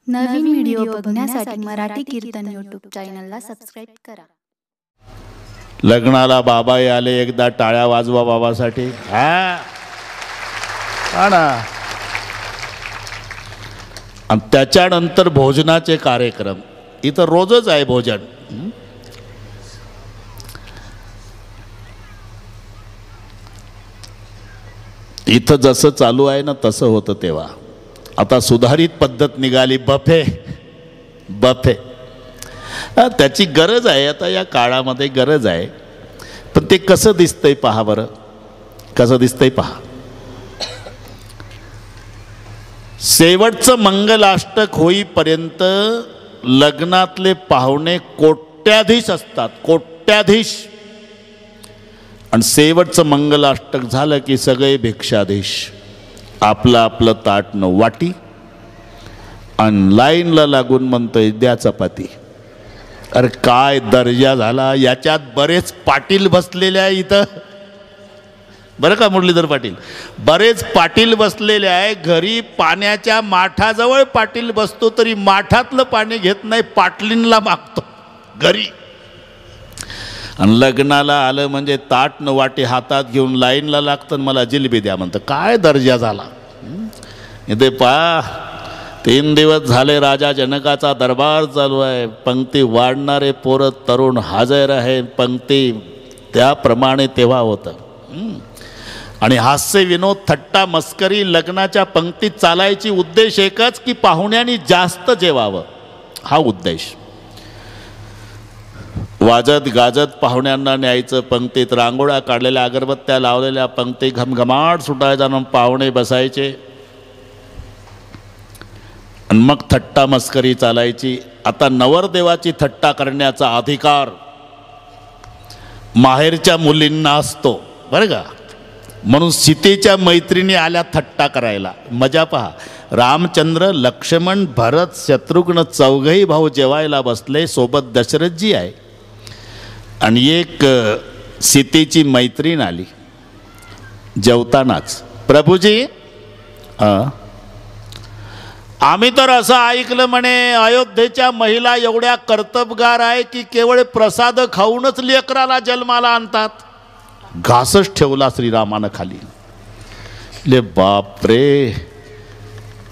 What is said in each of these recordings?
नवीन video बघण्यासाठी मराठी कीर्तन YouTube चॅनलला subscribe करा। लग्नाला बाबा आले, एकदा टाळ्या वाजवा बाबासाठी। हा ना। आणि त्याच्यानंतर भोजनाचे कार्यक्रम इथं रोजच आहे भोजन। इथं जसं चालू आहे ना तसं होतं तेव्हा। आता सुधारित पद्धत निघाली, बफे बफे। त्याची गरज आहे, आता या काळामध्ये गरज आहे। पण ते कसं दिसतंय पहा बरं, कसं दिसतंय पहा। शेवटचं मंगलाष्टक होईपर्यंत लग्नातले पाहुणे कोट्याधीश असतात, कोट्याधीश। आणि शेवटचं मंगलाष्टक झालं की सगळे भिक्षाधीश। आपलं आपलं ताट न वाटी आणि लाईनला लागून म्हणतोय द्या चपाती। अरे काय दर्जा झाला। याच्यात बरेच पाटील बसलेले आहे इथं, बरं का मुरलीधर पाटील, बरेच पाटील बसलेले आहे। घरी पाण्याच्या माठाजवळ पाटील बसतो तरी माठातलं पाणी घेत नाही, पाटलींना मागतो घरी। आणि लग्नाला आलं म्हणजे ताट न वाटी हातात घेऊन लाईनला लागतं, मला जिलेबी द्या म्हणतं। काय दर्जा झाला। इथे पहा 3 दिवस झाले राजा जनकाचा दरबार चालू आहे। पंक्ती वाढणारे पोरं तरुण हजर आहे, पंक्ती त्याप्रमाणे तेव्हा होतं। आणि हास्य विनोद थट्टा मस्करी लग्नाच्या पंक्तीत चालायची। उद्देश एकच की पाहुण्यांनी जास्त जेवावं, हा उद्देश। वाजत गाजत पाहुण्यांना न्यायचं, पंक्तीत रांगोळ्या काढलेल्या, अगरबत्त्या लावलेल्या, पंक्ती घमघमाट सुटायचा आणि पाहुणे बसायचे। आणि मग थट्टा मस्करी चालायची। आता नवरदेवाची थट्टा करण्याचा अधिकार माहेरच्या मुलींना असतो, बरं का। म्हणून सीतेच्या मैत्रिणी आल्या थट्टा करायला। मजा पहा, रामचंद्र, लक्ष्मण, भरत, शत्रुघ्न चौघही भाऊ जेवायला बसले, सोबत दशरथजी आहे आणि एक सीतेची मैत्रीण आली। जेवतानाच प्रभूजी, आम्ही तर असं ऐकलं म्हणे अयोध्येच्या महिला एवढ्या कर्तबगार आहे की केवळ प्रसाद खाऊनच लेकराला जन्माला आणतात। घासच ठेवला श्रीरामानं खाली। ले बाप रे,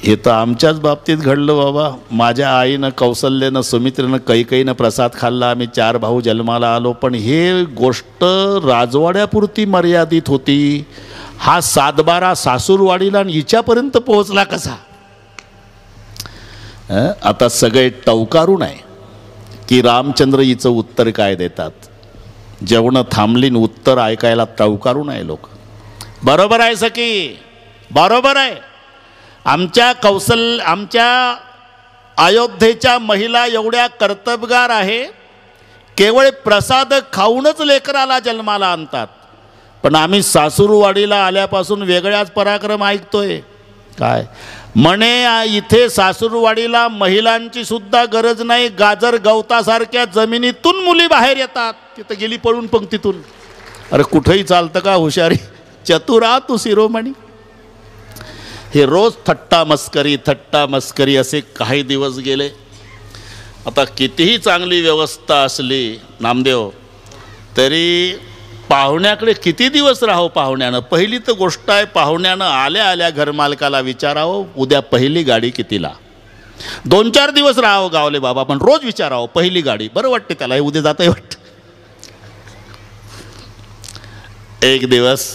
हे तर आमच्याच बाबतीत घडलं बाबा। माझ्या आईनं, कौसल्यानं, सुमित्रेनं, कैकेयीनं प्रसाद खाल्ला, आम्ही 4 भाऊ जन्माला आलो। पण हे गोष्ट राजवाड्यापुरती मर्यादित होती, हा 7-12 सासूरवाडीला आणि हिच्यापर्यंत पोहोचला कसा। आता सगळे टवकारून आहे की रामचंद्र हिचं उत्तर काय देतात। जेवण थांबलीन, उत्तर ऐकायला टवकारून आहे लोक। बरोबर आहे सखी, बरोबर आहे। आमच्या अयोध्येच्या महिला एवढ्या कर्तबगार आहे, केवळ प्रसाद खाऊनच लेकराला जन्माला आणतात। पण आम्ही सासूरवाडीला आल्यापासून वेगळ्याच पराक्रम ऐकतोय। काय म्हणे, इथे सासूरवाडीला महिलांची सुद्धा गरज नाही, गाजर गवतासारख्या जमिनीतून मुली बाहेर येतात। तिथं गेली पळून पंक्तीतून। अरे कुठेही चालतं का हुशारी, चतुरा तू शिरोमणी। हे रोज थट्टा मस्करी असे काही दिवस गेले। आता कितीही चांगली व्यवस्था असली नामदेव, तरी पाहुण्याकडे किती दिवस राहावं पाहुण्यानं। पहिली तर गोष्ट आहे, पाहुण्यानं आल्या आल्या घरमालकाला विचारावं उद्या पहिली गाडी कितीला। 2-4 दिवस राहावं गावले बाबा, पण रोज विचारावं पहिली गाडी। बरं वाटते त्याला, हे उद्या जाता वाटतं। एक दिवस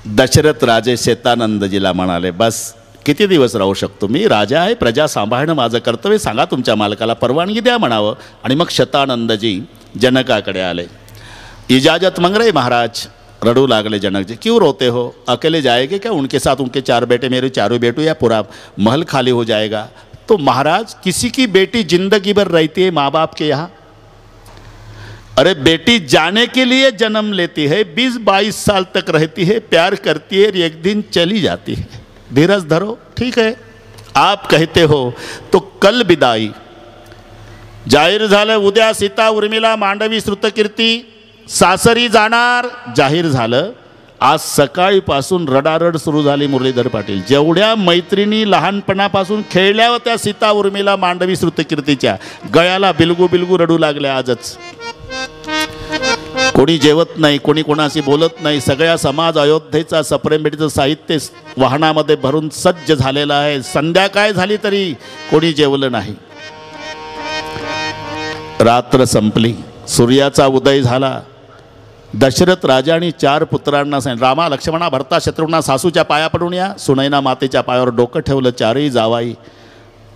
दशरथ राजे शेतानंदजीला म्हणाले, बस किती दिवस राहू शकतो मी, राजा आहे, प्रजा सांभाळणं माझं कर्तव्य, सांगा तुमच्या मालकाला परवानगी द्या म्हणावं। आणि मग शतानंदजी जनकाकडे आले। इजाजत मांग रहे महाराज। रडू लागले जनक जी, क्यों रोते हो, अकेले जाएंगे क्या, उनके साथ उनके 4 बेटे, मेरे 4 बेटों, या पूरा महल खाली हो जाएगा। तो महाराज, किसी की बेटी जिंदगी भर रहती है माँ बाप के यहाँ। अरे बेटी जाने के लिए जन्म लेती है, 20-22 साल तक रहती है, प्यार करती है, एक दिन चली जाती है। धीरज धरो, ठीक है आप कहते हो तो कल विदाई। जाहीर झालं उद्या सीता उर्मिला मांडवी श्रुतकीर्ती सासरी जाणार, जाहीर झालं। आज सकाळीपासून रडारड सुरू झाली. मुरलीधर पाटील, जेवढ्या मैत्रिणी लहानपणापासून खेळल्या होत्या सीता उर्मिला मांडवी श्रुतकीर्तीच्या, गळ्याला बिलगू बिलगू रडू लागल्या आजच. कोणी जेवत नाही, कोणी कोणाशी बोलत नाही. सगळ्या समाज अयोध्येचा सप्रेमभेटीचं साहित्य वाहनामध्ये भरून सज्ज झालेलं आहे. संध्याकाळ झाली तरी कोणी जेवलं नाही. रात्र संपली, सूर्याचा उदय झाला. दशरथ राजाने 4 पुत्रांना सांगितलं, रामा लक्ष्मणा भरता शत्रुघ्ना सासूच्या पाया पडून या. सुनैना मातेच्या पायावर डोकं ठेवलं. 4ही जावाई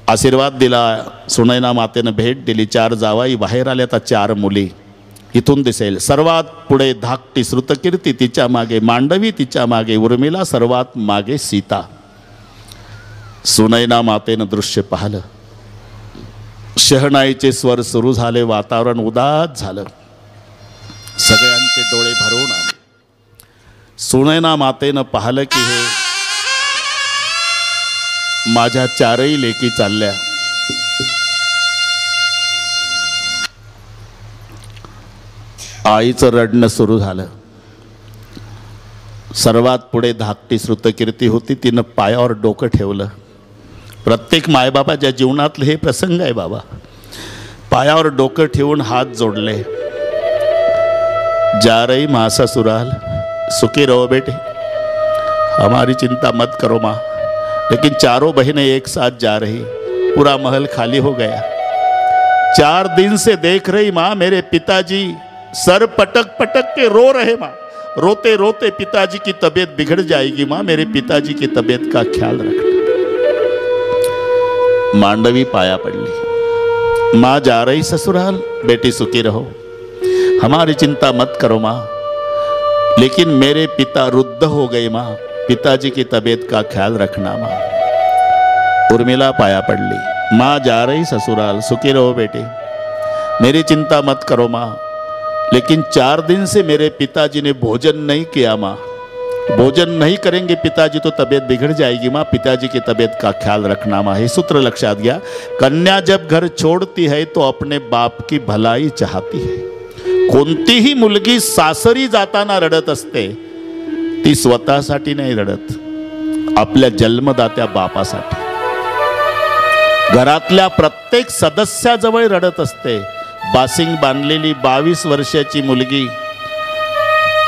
आशीर्वाद दिला. सुनैना मातेनं भेट दिली. 4 जावाई बाहेर आल्या. आता 4 मुली इथून दिसेल. सर्वात पुढे धाकटी श्रुतकीर्ती, तिच्या मागे मांडवी, तिच्या मागे उर्मिला, सर्वात मागे सीता. सुनैना मातेनं दृश्य पाहिलं. शहनाईचे स्वर सुरू झाले. वातावरण उदास झालं. सगळ्यांचे डोळे भरून आले. सुनैना मातेनं पाहिलं की हे माझ्या 4ही लेकी चालल्या. आईचं रडणं सुरू झालं. सर्वात पुढे धाकटी श्रुतकीर्ती होती. तिनं पायावर डोकं ठेवलं. प्रत्येक मायबापाच्या जीवनातले हे प्रसंग आहे बाबा. पायावर डोकं ठेवून हात जोडले. जा रही माँ ससुराल, सुखी रहो बेटे, हमारी चिंता मत करो माँ. लेकिन 4 बहनें एक साथ जा रही. पूरा महल खाली हो गया. 4 दिन से देख रही माँ, मेरे पिताजी सर पटक पटक के रो रहे माँ. रोते रोते पिताजी की तबीयत बिगड़ जाएगी माँ, मेरे पिताजी की तबीयत का ख्याल रखना. मांडवी पाया पडली. माँ जा रही ससुराल, बेटी सुखी रहो, हमारी चिंता मत करो माँ, लेकिन मेरे पिता रुद्ध हो गए माँ, पिताजी की तबीयत का ख्याल रखना माँ. उर्मिला पाया पडली. माँ जा रही ससुराल, सुखी रहो बेटे, मेरी चिंता मत करो माँ, लेकिन 4 दिन से मेरे पिताजी ने भोजन नहीं किया माँ, भोजन नहीं करेंगे पिताजी तो तबीयत बिगड़ जाएगी माँ, पिताजी की तबीयत का ख्याल रखना माँ. हे सूत्र लक्षात घ्या. कन्या जब घर छोड़ती है तो अपने बाप की भलाई चाहती है. कोणतीही मुलगी सासरी जाताना रडत असते, ती स्वतःसाठी नाही रडत, आपल्या जन्मदात्या बापासाठी. घरातल्या प्रत्येक सदस्याजवळ रडत असते. बासिंग बांधलेली 22 वर्षाची मुलगी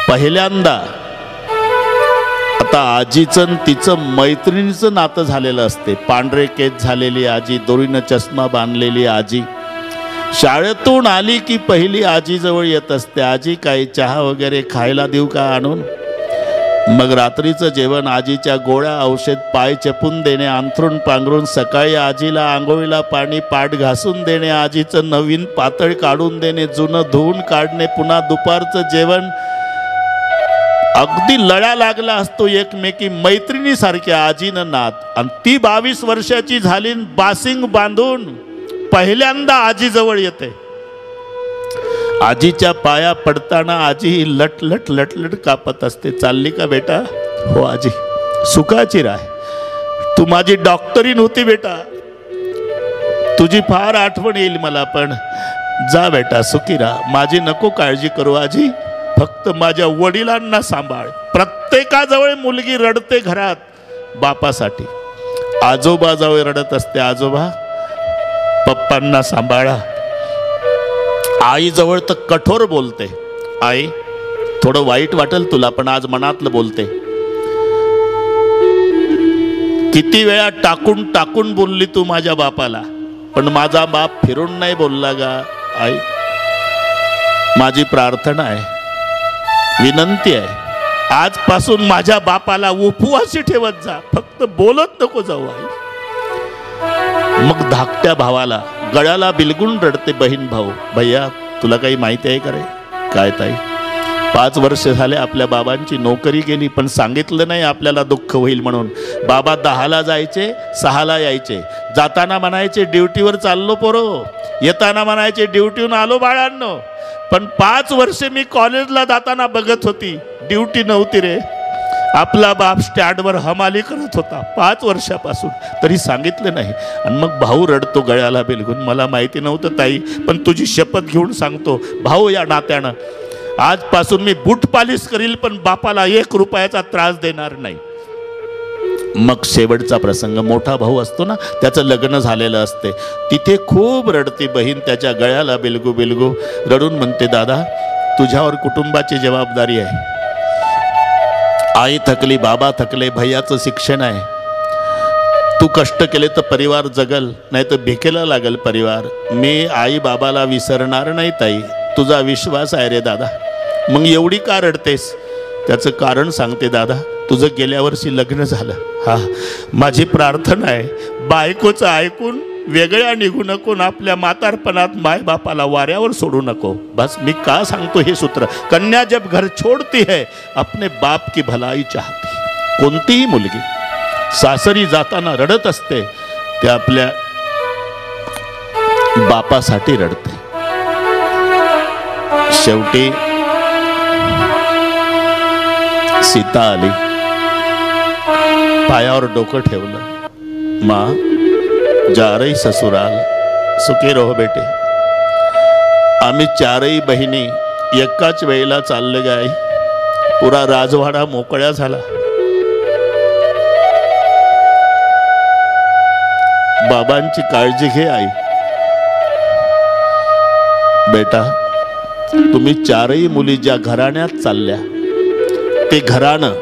पहिल्यांदा, आता आजीचं तिचं मैत्रिणीचं नातं झालेलं असते. पांढरे केस झालेली आजी, दोरीनं चष्मा बांधलेली आजी, शाळेतून आली की पहिली आजीजवळ येत असते. आजी काही चहा वगैरे खायला देऊ का आणून. मग रात्रीचं जेवण, आजीच्या गोळ्या, औषध, पाय चपून देणे, अंथरूण पांघरून, सकाळी आजीला आंघोळीला पाणी, पाठ घासून देणे, आजीचं नवीन पातळ काढून देणे, जुनं धुवून काढणे, पुन्हा दुपारचं जेवण. अगदी लळा लागला असतो एकमेकी मैत्रिणीसारख्या आजीनं नात. आणि ती 22 वर्षाची झाली, बासिंग बांधून पहिल्यांदा आजीजवळ येते. आजीच्या पाया पडताना आजी लटलट लटलट कापत असते. चालली का बेटा? हो आजी, सुखाची राह, तू माझी डॉक्टरीन होती बेटा, तुझी फार आठवण येईल मला, पण जा बेटा, सुखी राहा, माझी नको काळजी करू आजी, फक्त माझ्या वडिलांना सांभाळ. प्रत्येकाजवळ मुलगी रडते घरात बापासाठी. आजोबाजवळ रडत असते, आजोबा पप्पांना सांभाळा. आईजवळ तर कठोर बोलते, आई थोडं वाईट वाटेल तुला, पण आज मनातलं बोलते. किती वेळा टाकून टाकून बोलली तू माझ्या बापाला, पण माझा बाप फिरून नाही बोलला गा. आई माझी प्रार्थना आहे, विनंती आहे, आजपासून माझ्या बापाला उपवासी ठेवत जा, फक्त बोलत नको जाऊ आई. मग धाकट्या भावाला गळ्याला बिलगून रडते बहीण भाऊ. भैया तुला काही माहिती आहे का रे? काय ताई, 5 वर्ष झाले आपल्या बाबांची नोकरी गेली, पण सांगितलं नाही आपल्याला दुःख होईल म्हणून. बाबा 10ला जायचे, 6ला यायचे. जाताना म्हणायचे ड्युटीवर चाललो पोरो, येताना म्हणायचे ड्युटीहून आलो बाळांनो. पण 5 वर्ष मी कॉलेजला जाताना बघत होती, ड्युटी नव्हती रे. आपला बाप स्टँडवर हमाली करत होता 5 वर्षापासून, तरी सांगितलं नाही. आणि मग भाऊ रडतो गळ्याला बिलगून, मला माहिती नव्हतं ताई, पण तुझी शपथ घेऊन सांगतो भाऊ या नात्यानं, आजपासून मी बूट पालिश करील पण बापाला 1 रुपयाचा त्रास देणार नाही. मग शेवटचा प्रसंग, मोठा भाऊ असतो ना, त्याचं लग्न झालेलं असते, तिथे खूप रडती बहीण, त्याच्या गळ्याला बिलगू बिलगू रडून म्हणते, दादा तुझ्यावर कुटुंबाची जबाबदारी आहे. आई थकली, बाबा थकले, भैयाचं शिक्षण आहे, तू कष्ट केले तर परिवार जगल, नाही तर भिकेला लागल परिवार. मी आई बाबाला विसरणार नाही ताई, तुझा विश्वास आहे रे दादा. मग एवढी का रडतेस? त्याचं कारण सांगते, दादा तुझं गेल्या वर्षी लग्न झालं. हा, माझी प्रार्थना आहे बायकोचं ऐकून वेगळ्या निघू नको, आपल्या म्हातारपणात मायबापाला वाऱ्यावर सोडू नको. बस मी का सांगतो हे सूत्र, कन्या जब घर छोड़ती है अपने बाप की भलाई चाहती. कोणतीही मुलगी सासरी जाताना रडत असते, ते आपल्या बापासाठी रडते. शेवटी सीता आली, पायावर डोकं ठेवलं, माँ जा रही ससुराल, सुखी रहो बेटे. आम्ही 4ही बहिणी एकाच वेळेला चालले गाय, पुरा राजवाडा मोकळ्या झाला. बाबांची काळजी घे आई. बेटा तुम्ही 4ही मुली ज्या घराण्यात चालल्या, ते घराणं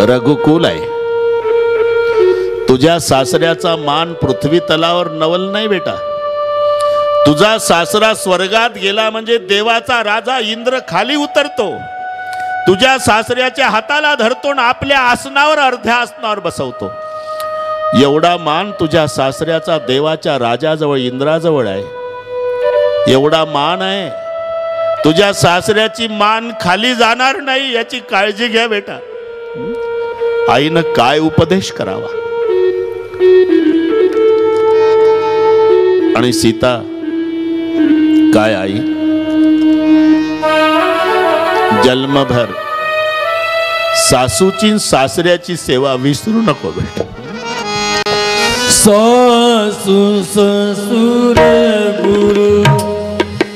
रघुकुल आहे. तुझ्या सासऱ्याचा मान पृथ्वी तलावर नवल नाही बेटा. तुझा सासरा स्वर्गात गेला म्हणजे देवाचा राजा इंद्र खाली उतरतो, तुझ्या सासऱ्याच्या हाताला धरतो आणि आपल्या आसनावर, अर्ध्या आसनावर बसवतो. एवढा मान तुझ्या सासऱ्याचा देवाच्या राजाजवळ, इंद्राजवळ आहे. एवढा मान आहे. तुझ्या सासऱ्याची मान खाली जाणार नाही याची काळजी घ्या बेटा. आईनं काय उपदेश करावा. आणि सीता काय आई, जन्मभर सासूची सासऱ्याची सेवा विसरू नको बेटा. सासू ससुर गुरु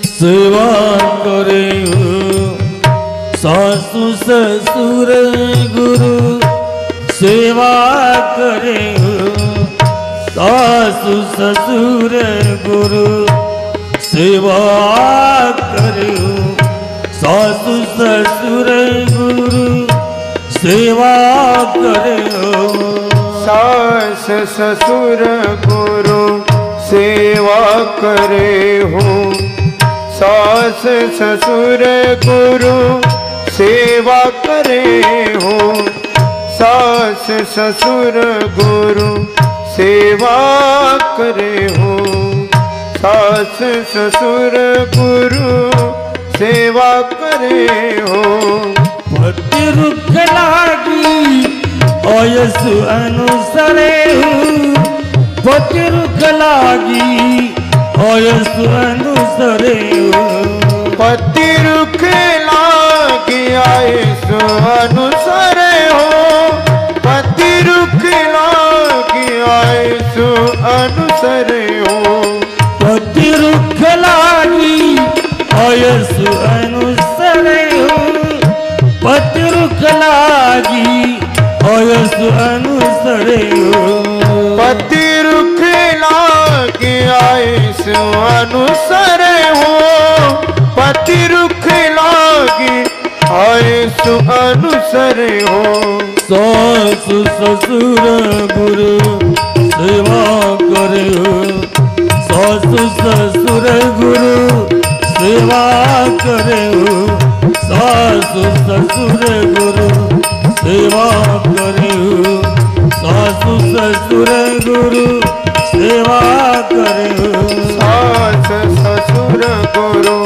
सेवा करे हो, सासू ससुर गुरु सेवा करे हो, सासू ससुर गुरु सेवा करे हो, सासू ससुर गुरु सेवा करे हो. सास ससुर गुरु सेवा करे हो, सास ससुर गुरु सेवा करे हो, सास ससुर गुरु सेवा करे हो, सास ससुर गुरु सेवा करे हो. पति रुख लागी अयसु अनुसरे हो, पति रुख लागी अयसु अनुसरे हो, पति रुख लागी आयसु अनुसरे हो, पति रुख लागी आयसु अनुसरे हो, पति रुख लागी अयसु अनुसरे हो, पति रुख लागी अयसु अनुसरे हो, पति रुख लागी आयसु अनुसरे हो, पति रुख लागी आयसु अनुसरे हो. सासु ससुर गुरु सेवा करे हो, सासु ससुर गुरु सेवा करे हो, सासु ससुर गुरु सेवा करे हो, सासु ससुर गुरु सेवा करे हो. सास ससुर गुरु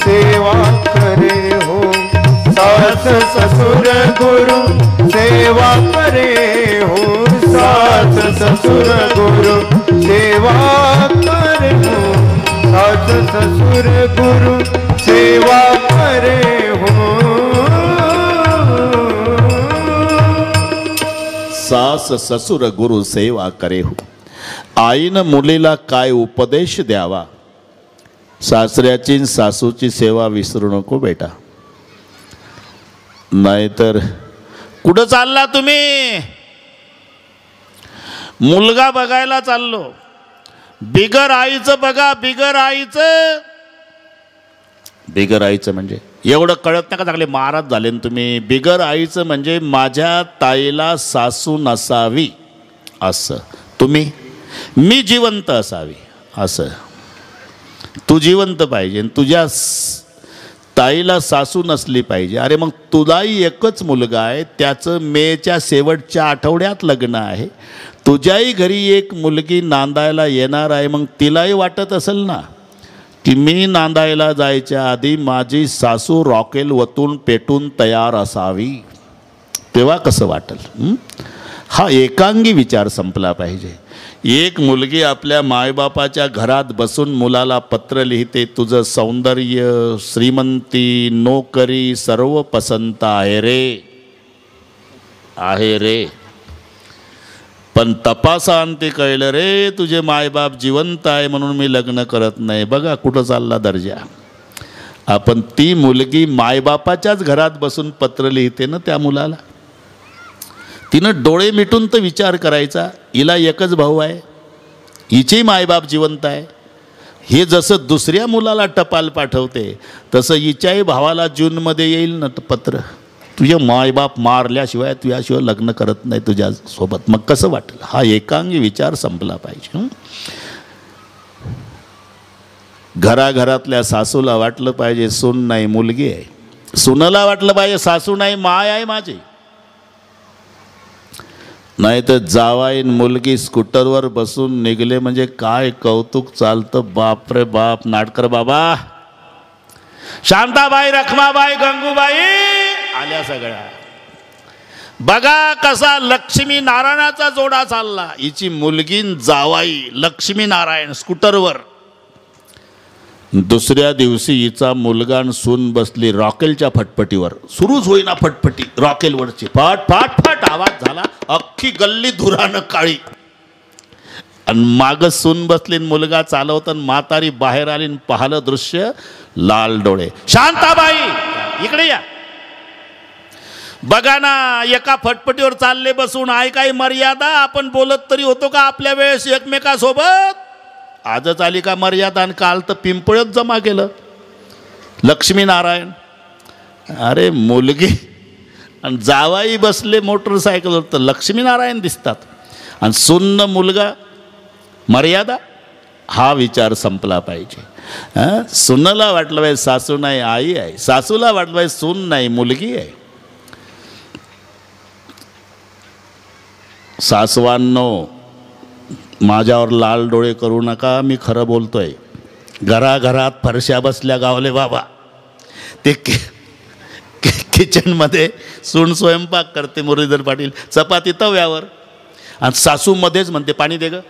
सेवा करे हो, सास ससुर गुरु सेवा करे हो, सास ससुर गुरु सेवा करे हो, सास ससुर गुरु सेवा करे हो. सास ससुर गुरु सेवा करे हो. आईनं मुलीला काय उपदेश द्यावा सासऱ्याची आणि सासूची सेवा विसरू नको बेटा, नाहीतर कुठं चालला तुम्ही? मुलगा बघायला चाललो. बिगर आईचं बघा, बिगर आईचं. बिगर आईचं म्हणजे एवढं कळत नाही का? चांगले महाराज झाले ना तुम्ही. बिगर आईचं म्हणजे माझ्या ताईला सासू नसावी असं. तुम्ही मी जिवंत असावी असं. तू जिवंत पाहिजे, तुझ्या ताईला सासू नसली पाहिजे. अरे मग तुलाही एकच मुलगा आहे, त्याचं मेच्या शेवटच्या आठवड्यात लग्न आहे. तुझ्याही घरी एक मुलगी नांदायला येणार आहे. मग तिलाही वाटत असेल ना की मी नांदायला जायच्या आधी माझी सासू रॉकेल वतून पेटून तयार असावी. तेव्हा कसं वाटेल? हा एकांगी विचार संपला पाहिजे. एक मुलगी आपल्या मायबापाच्या घरात बसून मुलाला पत्र लिहिते, तुझं सौंदर्य, श्रीमंती, नोकरी सर्व पसंत आहे रे, आहे रे, पण तपासांती कळलं रे तुझे मायबाप जिवंत आहे म्हणून मी लग्न करत नाही. बघा कुठं चालला दर्जा. आपण ती मुलगी मायबापाच्याच घरात बसून पत्र लिहिते ना त्या मुलाला. तिनं डोळे मिटून तर विचार करायचा, हिला एकच भाऊ आहे, हिची मायबाप जिवंत आहे. हे जसं दुसऱ्या मुलाला टपाल पाठवते तसं हिच्याही भावाला जूनमध्ये येईल ना पत्र, तुझे मायबाप मारल्याशिवाय तुझ्याशिवाय लग्न करत नाही तुझ्यासोबत. मग कसं वाटेल? हा एकांगी विचार संपला पाहिजे. घराघरातल्या सासूला वाटलं पाहिजे सून नाही मुलगी आहे, सुनाला वाटलं पाहिजे सासू नाही माय आहे माझी. नाही तर जावाईन मुलगी स्कूटरवर बसून निघले म्हणजे काय कौतुक चालतं. बाप रे बाप. नाटकर बाबा, शांताबाई, रखमाबाई, गंगूबाई आल्या सगळ्या. बघा कसा लक्ष्मी नारायणाचा जोडा चालला. हिची मुलगी जावाई लक्ष्मी नारायण स्कूटरवर. दुसऱ्या दिवशी हिचा मुलगा आणि सून बसली रॉकेलच्या फटफटीवर. सुरूच होईना फटफटी रॉकेलवरची. फट फट फट आवाज झाला, अख्खी गल्ली धुरानं काळी. आणि माग सून बसली, मुलगा चालवताना म्हातारी बाहेर आली, पाहिलं दृश्य, लाल डोळे. शांताबाई इकडे या. बघा ना, एका फटफटीवर चालले बसून. आहे काही मर्यादा? आपण बोलत तरी होतो का आपल्या वेळेस एकमेकासोबत? आजच आली का मर्यादा? आणि काल तर पिंपळत जमा केलं लक्ष्मी नारायण. अरे मुलगी आणि जावाई बसले मोटरसायकलवर तर लक्ष्मी नारायण दिसतात, आणि सुन्न मुलगा मर्यादा. हा विचार संपला पाहिजे. सुनला वाटलं पाहिजे सासू नाही आई आहे, सासूला वाटलं पाहिजे सून नाही मुलगी आहे. सासवांनो, माझ्यावर लाल डोळे करू नका, मी खरं बोलतोय. घराघरात फरशा बसल्या गावले बाबा. ते किचनमध्ये सून स्वयंपाक करते, मुरलीधर पाटील चपाती तव्यावर, आणि सासू मध्येच म्हणते पाणी दे ग.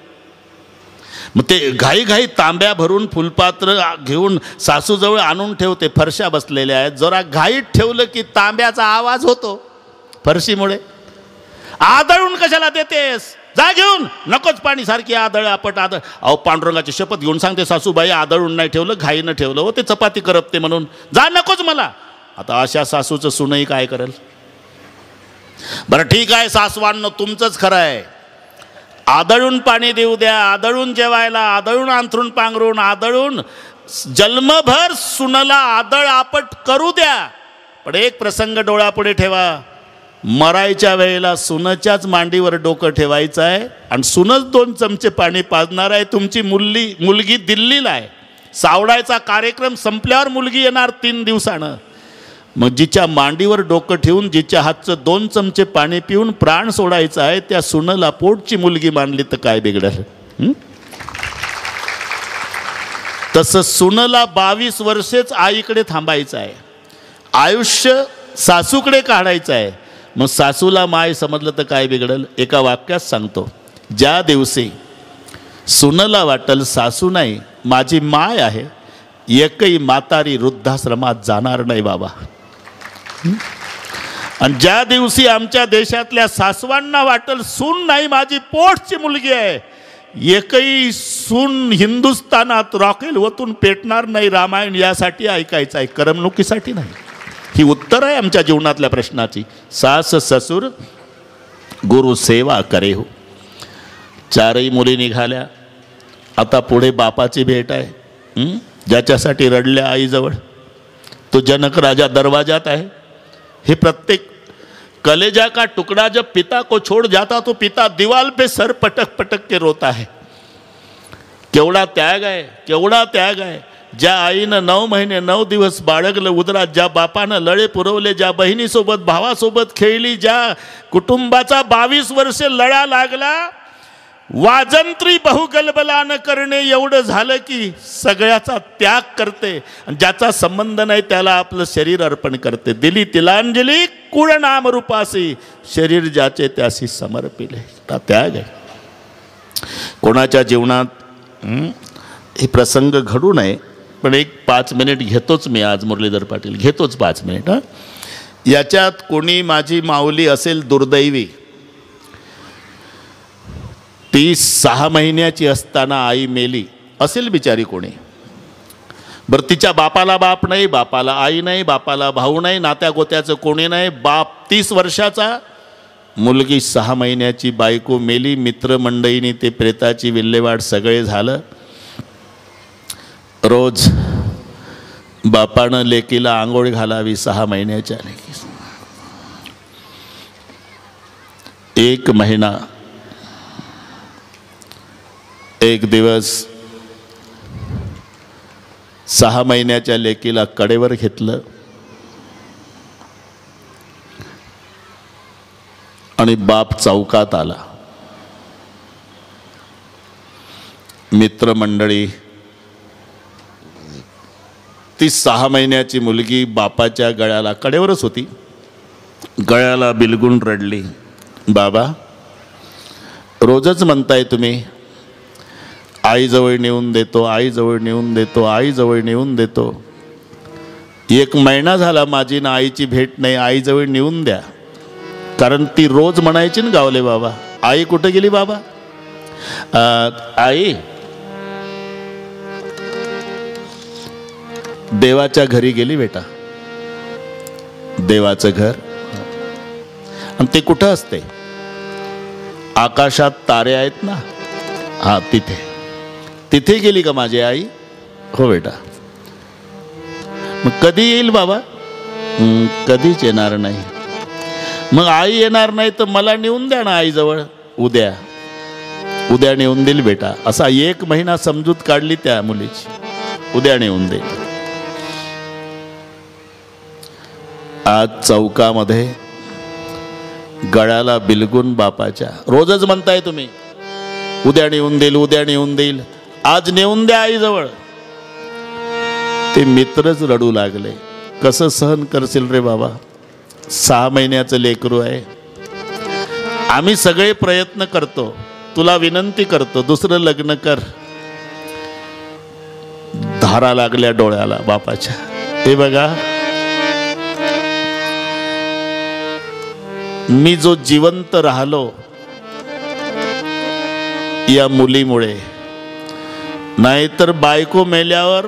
मग ते घाई घाई तांब्या भरून फुलपात्र घेऊन सासूजवळ आणून ठेवते. फरशा बसलेल्या आहेत, जरा घाईत ठेवलं की तांब्याचा आवाज होतो फरशीमुळे. आदळून कशाला देतेस? जा घेऊन. नकोच पाणी, सारखी आदळ आपट आदळ. अहो पांडुरंगाची शपथ घेऊन सांगते सासूबाई, आदळून नाही ठेवलं, घाईनं ठेवलं हो, ते चपाती करपते म्हणून. जा, नकोच मला. आता अशा सासूचं सुनही काय करेल? बरं ठीक आहे सासवांनो, तुमचंच खरं आहे. आदळून पाणी देऊ द्या, आदळून जेवायला, आदळून अंथरून पांघरून, आदळून जन्मभर सुनला आदळ आपट करू द्या. पण एक प्रसंग डोळ्यापुढे ठेवा. मरायच्या वेळेला सुनच्याच मांडीवर डोकं ठेवायचं आहे, आणि सुनच 2 चमचे पाणी पाजणार आहे. तुमची मुलगी दिल्लीला आहे. सावडायचा कार्यक्रम संपल्यावर मुलगी येणार 3 दिवसानं. मग जिच्या मांडीवर डोकं ठेवून जिच्या हातचं 2 चमचे पाणी पिऊन प्राण सोडायचा आहे, त्या सुनला पोटची मुलगी मानली तर काय बिघडलं? तसं सुनला 22 वर्षेच आईकडे थांबायचं आहे, आयुष्य सासूकडे काढायचं आहे. मग सासूला माय समजलं तर काय बिघडलं? एका वाक्यात सांगतो, ज्या दिवशी सुनला वाटल सासू नाही माझी माय आहे, एकही म्हातारी वृद्धाश्रमात जाणार नाही बाबा. आणि ज्या दिवशी आमच्या देशातल्या सासवांना वाटल सून नाही माझी पोटची मुलगी आहे, एकही सून हिंदुस्थानात रॉकेल ओतून पेटणार नाही रामायण यासाठी ऐकायचं आहे, करमणुकीसाठी नाही. ही उत्तर आहे आमच्या जीवनातल्या प्रश्नाची. सास ससुर गुरु सेवा करे हो. चारही मुली निघाल्या. आता पुढे बापाची भेट आहे. ज्याच्यासाठी रडल्या आईजवळ तो जनक राजा दरवाजात आहे. हे प्रत्येक कलेजा का टुकड़ा जब पिता को छोड़ जाता तो पिता दीवाल पे सर पटक पटक के रोता है. केवढा त्याग आहे, केवढा त्याग आहे. ज्या आईनं 9 महिने 9 दिवस बाळगलं उदरात, ज्या बापानं लळे पुरवले, ज्या बहिणीसोबत भावासोबत खेळली, ज्या कुटुंबाचा 22 वर्षे लढा लागला, वाजंत्री बहुगलबला न करणे एवढं झालं की सगळ्याचा त्याग करते. आणि ज्याचा संबंध नाही त्याला आपलं शरीर अर्पण करते. दिली तिलांजली कुळ नाम रूपासी, शरीर ज्याचे त्यासी समर्पिले. हा त्याग आहे. कोणाच्या जीवनात हे प्रसंग घडू नये, पण एक 5 मिनिट घेतोच मी आज. मुरलीधर पाटील घेतोच 5 मिनिट. याच्यात कोणी माझी माऊली असेल दुर्दैवी, ती 6 महिन्याची असताना आई मेली असेल बिचारी कोणी. बरं, तिच्या बापाला बाप नाही, बापाला आई नाही, बापाला भाऊ नाही, नात्या गोत्याचं कोणी नाही. बाप 30 वर्षाचा, मुलगी 6 महिन्याची. बायको मेली. मित्रमंडळींनी ते प्रेताची विल्हेवाट सगळे झालं. रोज बापानं लेकीला आंघोळ घालावी 6 महिन्याच्या लेकीस. 1 महिना, एक दिवस 6 महिन्याच्या लेकीला कडेवर घेतलं आणि बाप चौकात आला. मित्रमंडळी, ती 6 महिन्याची मुलगी बापाच्या गळ्याला, कडेवरच होती, गळ्याला बिलगून रडली. बाबा, रोजच म्हणताय तुम्ही आईजवळ नेऊन देतो, आईजवळ नेऊन देतो, आईजवळ नेऊन देतो. 1 महिना झाला माझी ना आईची भेट नाही, आईजवळ नेऊन द्या. कारण ती रोज म्हणायची ना गावले, बाबा आई कुठे गेली बाबा? आई देवाच्या घरी गेली बेटा. देवाचं घर, आणि ते कुठं असते? आकाशात तारे आहेत ना, हा तिथे. तिथे गेली का माझी आई? हो बेटा. मग कधी येईल बाबा? कधीच येणार नाही. मग आई येणार नाही तर मला नेऊन द्या ना आईजवळ. उद्या, उद्या नेऊन देईल बेटा. असा 1 महिना समजूत काढली त्या मुलीची. उद्या नेऊन दे. आज चौकामध्ये गळ्याला बिलगून बापाच्या, रोजच म्हणताय तुम्ही उद्या नेऊन देईल, उद्या नेऊन देईल. आज नेऊन द्या आईजवळ. ते मित्रच रडू लागले. कसं सहन करशील रे बाबा? 6 महिन्याचं लेकरू आहे. आम्ही सगळे प्रयत्न करतो, तुला विनंती करतो दुसरं लग्न कर. धारा लागल्या डोळ्याला बापाच्या. हे बघा, मी जो जिवंत राहिलो या मुलीमुळे, नाहीतर बायको मेल्यावर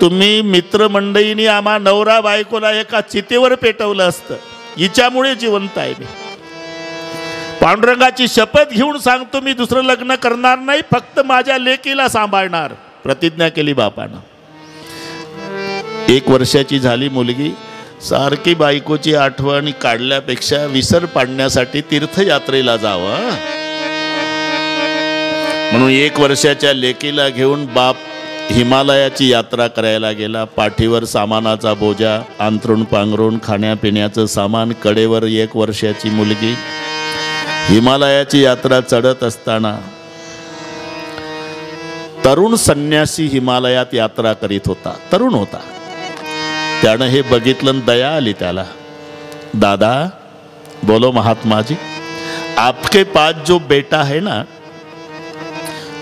तुम्ही मित्रमंडळींनी आम्हा नवरा बायकोला एका चितेवर पेटवलं असतं. हिच्यामुळे जिवंत आहे मी. पांडुरंगाची शपथ घेऊन सांगतो, मी दुसरं लग्न करणार नाही, फक्त माझ्या लेकीला सांभाळणार. प्रतिज्ञा केली बापानं. 1 वर्षाची झाली मुलगी. सारखी बायकोची आठवण काढल्यापेक्षा विसर पाडण्यासाठी तीर्थयात्रेला जावं. म्हणून 1 वर्षाच्या लेकीला घेऊन बाप हिमालयाची यात्रा करायला गेला. पाठीवर सामानाचा बोजा, अंथरूण पांघरूण, खाण्यापिण्याचं सामान, कडेवर 1 वर्षाची मुलगी. हिमालयाची यात्रा चढत असताना तरुण संन्यासी हिमालयात यात्रा करीत होता. तरुण होता. त्यानं हे बघितलं, दया आली त्याला. दादा बोलो महात्मा जी, आपके पास जो बेटा है ना,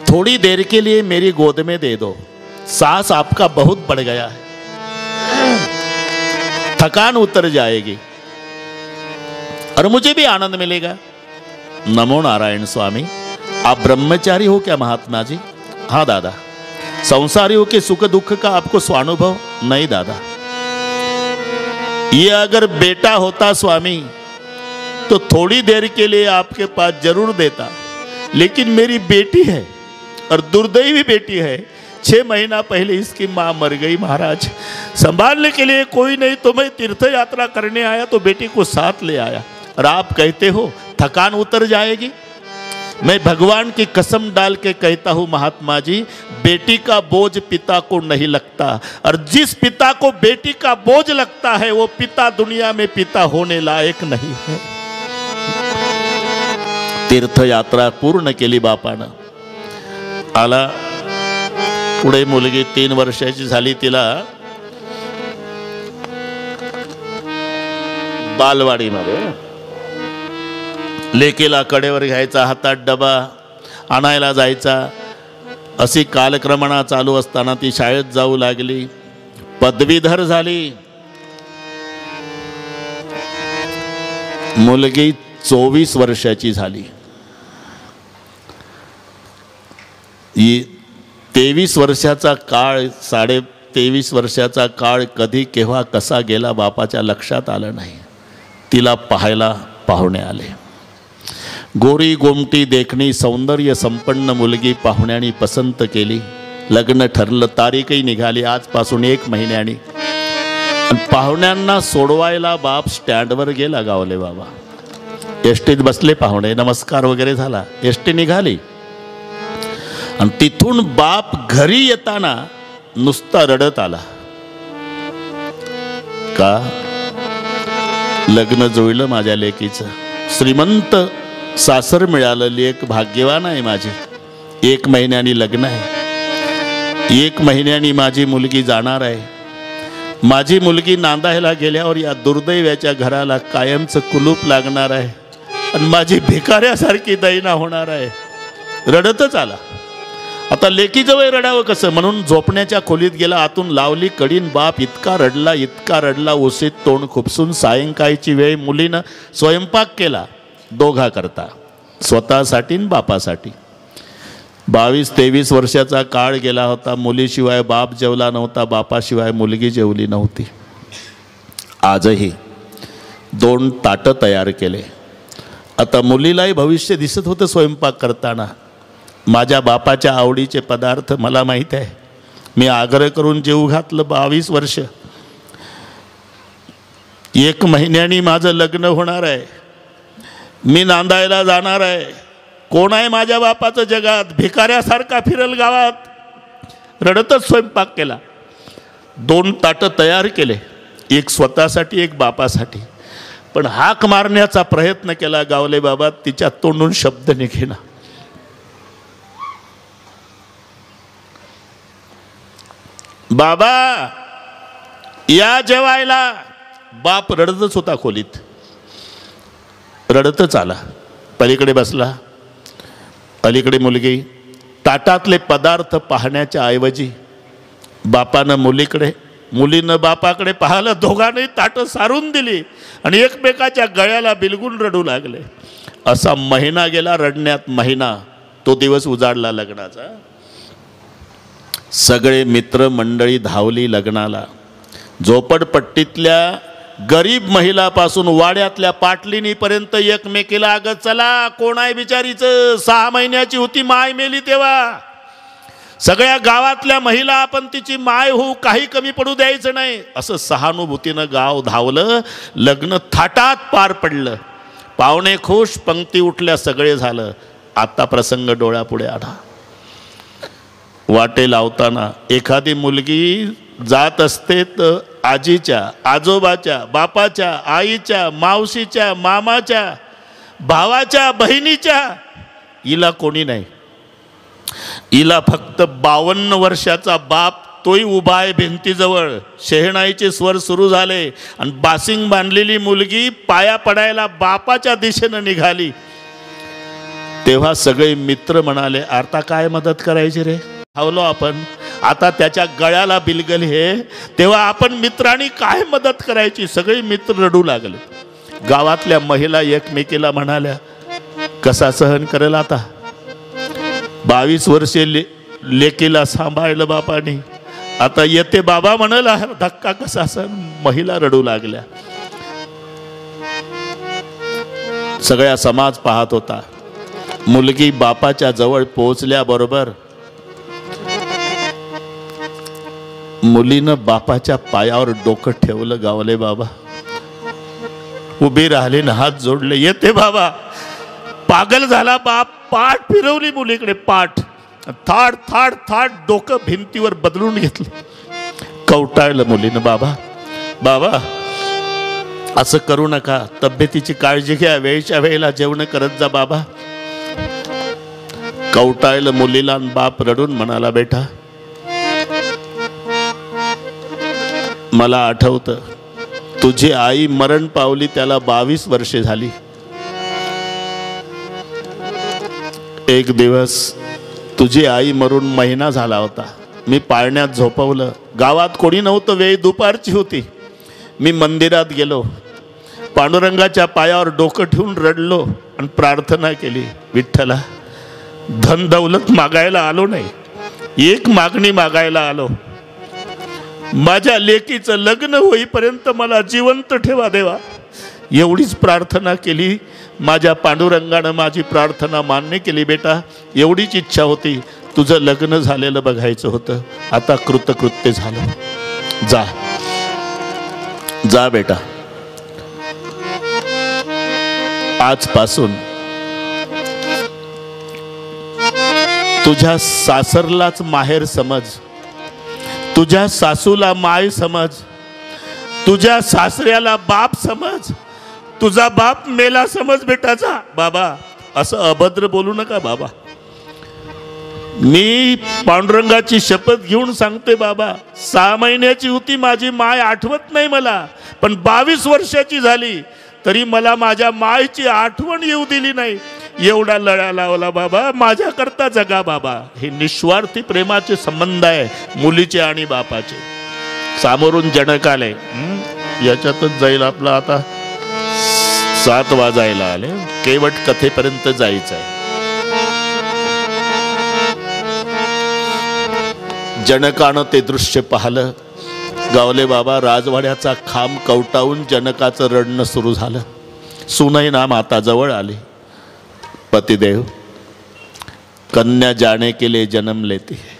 थोड़ी देर के लिए मेरी गोद में दे दो. सांस आपका बहुत बढ़ गया है, थकान उतर जाएगी और मुझे भी आनंद मिलेगा. नमो नारायण स्वामी. आप ब्रह्मचारी हो क्या महात्मा जी? हाँ दादा। संसारी हो के सुख दुख का आपको स्वानुभव? नहीं दादा। ये अगर बेटा होता स्वामी तो थोड़ी देर के लिए आपके पास जरूर देता, लेकिन मेरी बेटी है और दुर्दैवी बेटी है। 6 महीना पहले इसकी माँ मर गई महाराज। संभालने के लिए कोई नहीं तो मैं तीर्थ यात्रा करने आया तो बेटी को साथ ले आया, और आप कहते हो थकान उतर जाएगी। मैं भगवान की कसम डाल के कहता हूं महात्मा जी, बेटी का बोझ पिता को नहीं लगता, और जिस पिता को बेटी का बोझ लगता है वो पिता दुनिया में पिता होने लायक नहीं है। तीर्थ यात्रा पूर्ण केली बापानं. आला पुढे मुलगी 3 वर्षाची झाली, तिला बालवाडीमध्ये लेकीला कडेवर घ्यायचा, हातात डबा आणायला जायचा. अशी कालक्रमणा चालू असताना ती शाळेत जाऊ लागली, पदवीधर झाली. मुलगी 24 वर्षाची झाली. 23 वर्षाचा काळ, 23.5 वर्षाचा काळ कधी केव्हा कसा गेला बापाच्या लक्षात आलं नाही. तिला पाहायला पाहुणे आले. गोरी गोमटी देखणी सौंदर्य संपन्न मुलगी पाहुण्यांनी पसंत केली. लग्न ठरलं, तारीखही निघाली आजपासून 1 महिन्यानी. पाहुण्यांना सोडवायला बाप स्टँडवर गेला. गावले बाबा एसटीत बसले, पाहुणे नमस्कार वगैरे झाला, एसटी निघाली. आणि तिथून बाप घरी येताना नुसता रडत आला. का? लग्न जुळलं माझ्या लेकीचं, श्रीमंत सासर मिळालं, लेक भाग्यवान आहे माझी. 1 महिन्यानी लग्न आहे, 1 महिन्यानी माझी मुलगी जाणार आहे. माझी मुलगी नांदायला गेल्यावर या दुर्दैवाच्या घराला कायमचं कुलूप लागणार आहे आणि माझी भिकाऱ्यासारखी दैना होणार आहे. रडतच आला. आता लेकीजवळ रडावं कसं म्हणून झोपण्याच्या खोलीत गेला. आतून लावली कडीन. बाप इतका रडला, इतका रडला, ओसीत तोंड खुपसून. सायंकाळची वेळ, मुलीनं स्वयंपाक केला दोघा करता, स्वतःसाठी आणि बापासाठी. 22-23 वर्षाचा काळ गेला होता. मुलीशिवाय बाप जेवला नव्हता, बापाशिवाय मुलगी जेवली नव्हती. आजही 2 ताटं तयार केले. आता मुलीलाही भविष्य दिसत होतं स्वयंपाक करताना. माझ्या बापाच्या आवडीचे पदार्थ मला माहीत आहे. मी आग्रह करून जेवू घातलं. 22 वर्ष. 1 महिन्यानी माझं लग्न होणार आहे. मी नांदायला जाणार आहे. कोण आहे माझ्या बापाचं जगात? भिकाऱ्यासारखा फिरल गावात. रडतच स्वयंपाक केला. 2 ताटं तयार केले, एक स्वतःसाठी, एक बापासाठी. पण हाक मारण्याचा प्रयत्न केला गावले बाबा, तिच्या तोंडून शब्द निघेना. बाबा या जेवायला. बाप रडतच होता खोलीत, रडतच आला. पलीकडे बसला, अलीकडे मुलगी. ताटातले पदार्थ पाहण्याच्या ऐवजी बापानं मुलीकडे, मुलीनं बापाकडे पाहिलं. दोघांनी ताटं सारून दिली आणि एकमेकाच्या गळ्याला बिलगून रडू लागले. असा महिना गेला, रडण्यात महिना. तो दिवस उजाडला लग्नाचा. सगळे मित्र मंडळी धावली लग्नाला. झोपडपट्टीतल्या गरीब महिलापासून वाड्यातल्या पाटलिनीपर्यंत एकमेकीला, अगं चला कोण आहे बिचारीचं, 6 महिन्याची होती, माय मेली तेव्हा. सगळ्या गावातल्या महिला आपण तिची माय होऊ, काही कमी पडू द्यायचं नाही, असं सहानुभूतीनं गाव धावलं. लग्न थाटात पार पडलं. पाहुणे खुश, पंक्ती उठल्या, सगळे झालं. आता प्रसंग डोळ्यापुढे आला. वाटे लावताना एखादी मुलगी जात असते तर आजीच्या, आजोबाच्या, बापाच्या, आईच्या, मावशीच्या, मामाच्या, भावाच्या, बहिणीच्या. हिला कोणी नाही. हिला फक्त 52 वर्षाचा बाप, तोही उभा आहे भिंतीजवळ. शहनाईचे स्वर सुरू झाले आणि बासिंग बांधलेली मुलगी पाया पडायला बापाच्या दिशेनं निघाली. तेव्हा सगळे मित्र म्हणाले, आता काय मदत करायची रे? धावलो आपण. आता त्याच्या गळ्याला बिलगल हे. तेव्हा आपण मित्रांनी काय मदत करायची? सगळे मित्र रडू लागले. गावातल्या महिला एकमेकीला म्हणाल्या, कसा सहन करेल आता? 22 वर्षे लेकीला सांभाळलं बापाने. आता येते बाबा म्हणाला, धक्का कसा सण. महिला रडू लागल्या. सगळा समाज पाहत होता. मुलगी बापाच्या जवळ पोहोचल्याबरोबर मुलीनं बापाच्या पायावर डोकं ठेवलं. गावले बाबा उभी राहिली ना हात जोडले. येते बाबा. पागल झाला बाप. पाठ फिरवली मुलीकडे. पाठ थाड थाड थाड डोकं भिंतीवर बदलून घेतलं. कवटाळलं मुलीनं. बाबा बाबा असं करू नका. तब्येतीची काळजी घ्या. वेळच्या वेळेला जेवण करत जा बाबा. कवटाळलं मुलीला. बाप रडून म्हणाला, बेटा मला आठवतं तुझी आई मरण पावली त्याला 22 वर्षे झाली. एक दिवस तुझी आई मरून महिना झाला होता. मी पाळण्यात झोपवलं. गावात कोणी नव्हतं. वेळ दुपारची होती. मी मंदिरात गेलो. पांडुरंगाच्या पायावर डोकं ठेवून रडलो आणि प्रार्थना केली, विठ्ठला धन दौलत मागायला आलो नाही. एक मागणी मागायला आलो. माझ्या लेकीचं लग्न होईपर्यंत मला जिवंत ठेवा देवा. एवढीच प्रार्थना केली. माझ्या पांडुरंगानं माझी प्रार्थना मान्य केली. बेटा एवढीच इच्छा होती. तुझं लग्न झालेलं बघायचं होतं. आता कृतकृत्य झालं. जा जा बेटा. आजपासून तुझ्या सासरलाच माहेर समज. तुझ्या सासूला माय समज. तुझ्या सासऱ्याला बाप समज. तुझा बाप मेला समज बेटा. जा बाबा. असं अभद्र बोलू नका बाबा. मी पांडुरंगाची शपथ घेऊन सांगते बाबा. 6 महिन्याची होती माझी माय. आठवत नाही मला. पण 22 वर्षाची झाली तरी मला माझ्या मायची आठवण येऊ दिली नाही. एवढा लढा लावला बाबा. माझ्याकरता जगा बाबा. हे निस्वार्थी प्रेमाचे संबंध आहे मुलीचे आणि बापाचे. सामोरून जनक आले. याच्यातच जाईल आपलं. आता 7 वाजायला आले. केवट कथेपर्यंत जायचं आहे. जनकानं ते दृश्य पाहिलं. गावले बाबा राजवाड्याचा खांब कवटावून जनकाचं रडणं सुरू झालं. सुनैना माता जवळ आली. पतिदेव कन्या जाने के लिए जन्म लेती है,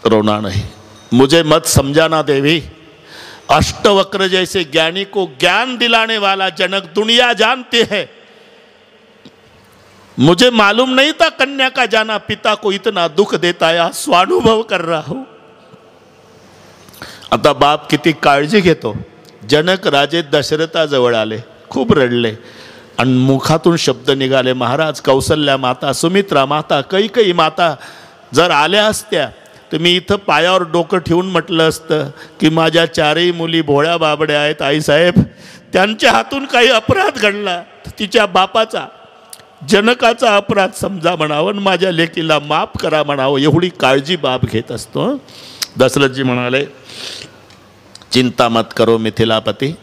रोना नहीं. मुझे मत समझाना देवी. अष्टवक्र जैसे ज्ञानी को ज्ञान दिलाने वाला जनक दुनिया जानती है. मुझे मालूम नहीं था कन्या का जाना पिता को इतना दुख देता है. स्वानुभव कर रहा हूं. आता बाप किती काळजी घेतो. जनक राजे दशरथाजवळ आले. खूप रडले आणि मुखातून शब्द निघाले, महाराज कौसल्या माता, सुमित्रा माता, कैकेयी माता जर आल्या असत्या तर मी इथं पायावर डोकं ठेवून म्हटलं असतं की माझ्या 4ही मुली भोळ्या बाबड्या आहेत आईसाहेब. त्यांच्या हातून काही अपराध घडला तिच्या बापाचा, जनकाचा अपराध समजा म्हणावं, माझ्या लेकीला माफ करा म्हणावं. एवढी काळजी बाप घेत असतो. दशरथजी म्हणाले, चिंता मत करो मिथिलापति,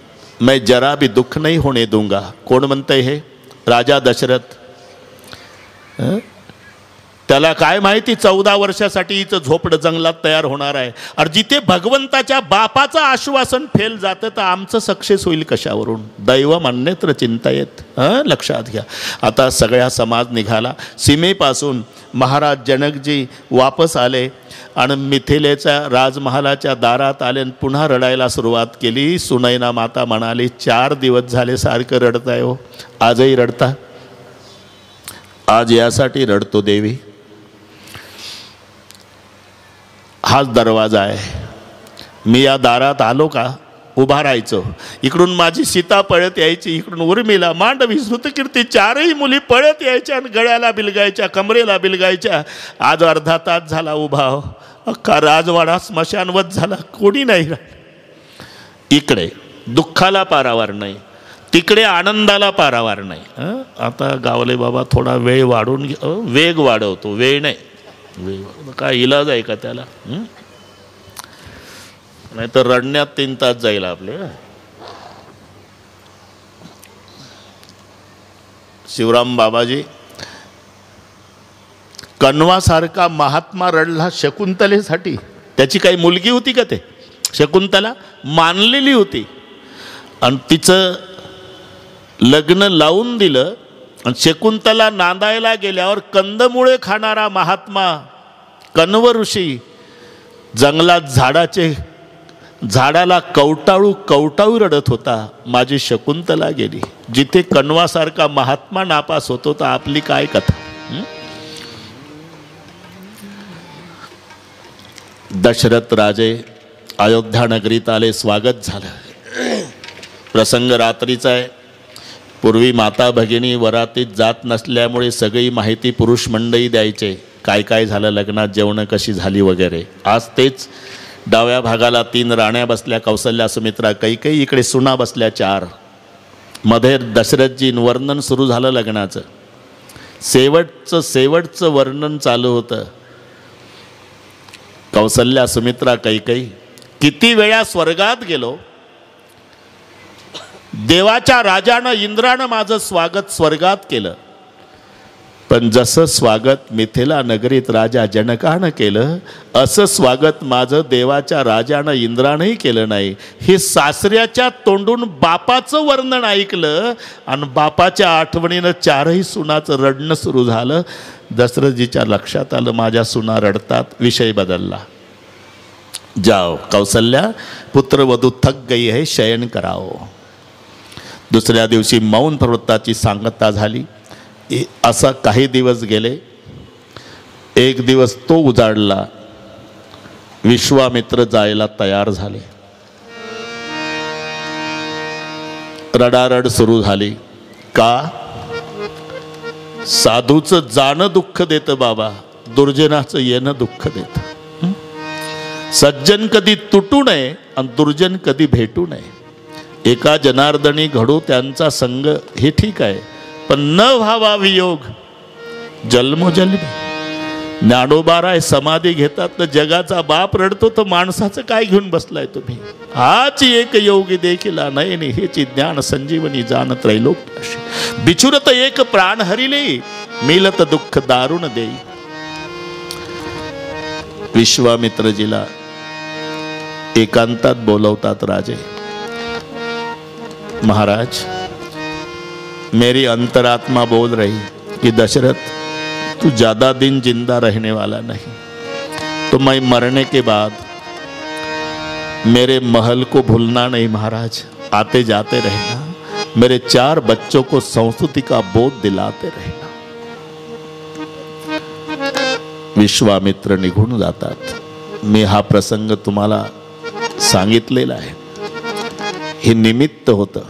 मैं जरा भी दुख नहीं होने दूंगा. कोण म्हणतंय हे? राजा दशरथ. त्याला काय माहिती 14 वर्षासाठी हिचं झोपडं जंगलात तयार होणार आहे. आणि जिथे भगवंताच्या बापाचं आश्वासन फेल जातं तर आमचं सक्सेस होईल कशावरून? दैव मान्यत्र चिंतायेत. लक्षात घ्या. आता सगळा समाज निघाला. सीमेपासून महाराज जनकजी वापस आले आणि मिथिलेच्या राजमहालाच्या दारात आले आणि पुन्हा रडायला सुरुवात केली. सुनैना माता म्हणाली, 4 दिवस झाले सारखं रडताय हो, आजही रडता? आज यासाठी रडतो देवी. हाच दरवाजा आहे. मी या दारात आलो का उभा राहायचो. इकडून माझी सीता पळत यायची, इकडून उर्मिला, मांडवी, श्रुतकीर्ती 4ही मुली पळत यायच्या आणि गळ्याला बिलगायच्या, कमरेला बिलगायच्या. आज अर्धा तास झाला उभा हो. अख्खा राजवाडा स्मशानवत झाला. कोणी नाही राहिलं. इकडे दुःखाला पारावार नाही, तिकडे आनंदाला पारावार नाही. आता गावले बाबा थोडा वेळ वाढून वेग वाढवतो. वेळ नाही, काय इलाज आहे का त्याला? नाही तर रडण्यात 3 तास जाईल आपले. शिवराम बाबाजी कण्वासारखा महात्मा रडला शकुंतलेसाठी. त्याची काही मुलगी होती का ते? शकुंतला मानलेली होती आणि तिचं लग्न लावून दिलं. आणि शकुंतला नांदायला गेल्यावर कंदमुळे खाणारा महात्मा कण्व ऋषी जंगलात झाडाला कवटाळू रडत होता. माझी शकुंतला गेली. जिथे कण्वासारखा महात्मा नापास होतो तर आपली काय कथा. दशरथ राजे अयोध्या नगरीत आले. स्वागत झालं. प्रसंग रात्रीचा आहे. पूर्वी माता भगिनी वरातीत जात नसल्यामुळे सगळी माहिती पुरुष मंडळी द्यायचे. काय काय झालं लग्नात, जेवणं कशी झाली वगैरे. आज तेच. डाव्या भागाला 3 राण्या बसल्या, कौसल्या, सुमित्रा, कैकेयी. इकडे सुना बसल्या 4. मध्ये दशरथजी वर्णन सुरू झालं लग्नाचं. शेवटचं वर्णन चालू होतं. कौसल्या, सुमित्रा, कैकेयी. किती वेळा स्वर्गात गेलो. देवाच्या राजानं इंद्रानं माझं स्वागत स्वर्गात केलं. पण जसं स्वागत मिथिला नगरीत राजा जनकानं केलं असं स्वागत माझं देवाच्या राजानं इंद्रानंही केलं नाही. हे सासऱ्याच्या तोंडून बापाचं वर्णन ऐकलं आणि बापाच्या आठवणीनं 4ही सुनाचं रडणं सुरू झालं. दशरथजीच्या लक्षात आलं माझ्या सुना रडतात. विषय बदलला. जाओ कौसल्या, पुत्रवधू थक गई है, शयन कराओ. दुसऱ्या दिवशी मौन पर्वताची सांगता झाली. असा काही दिवस गेले. एक दिवस तो उजाडला. विश्वामित्र जायला तयार झाले. रडारड सुरू झाली. का? साधूचं जाणं दुःख देतं बाबा, दुर्जनाचं येणं दुःख देतं. सज्जन कधी तुटू नये आणि दुर्जन कधी भेटू नये. एका जनार्दनी घडू त्यांचा संग हे ठीक आहे, पण न व्हावा वियोग जन्मोजन्मी. ज्ञानोबाराय समाधी घेतात तर जगाचा बाप रडतो, तर माणसाचं काय घेऊन बसलाय तुम्ही. हाच एक योगी देखील नयनी, हेची ज्ञान संजीवनी जाण त्रैलोक्याशी. बिछुरत एक प्राण हरिले, मिलत दुःख दारुण देई. विश्वामित्रजीला एकांतात बोलवतात राजे. महाराज, मेरी अंतरात्मा बोल रही कि दशरथ, तू ज़्यादा दिन जिंदा रहने वाला नहीं, तो मैं मरने के बाद मेरे महल को भूलना नहीं महाराज. आते जाते रहना, मेरे 4 बच्चों को संस्कृति का बोध दिलाते रहना. विश्वामित्र निघून जातात. मी हा प्रसंग तुम्हाला सांगितलेला आहे. हे निमित्त होतं.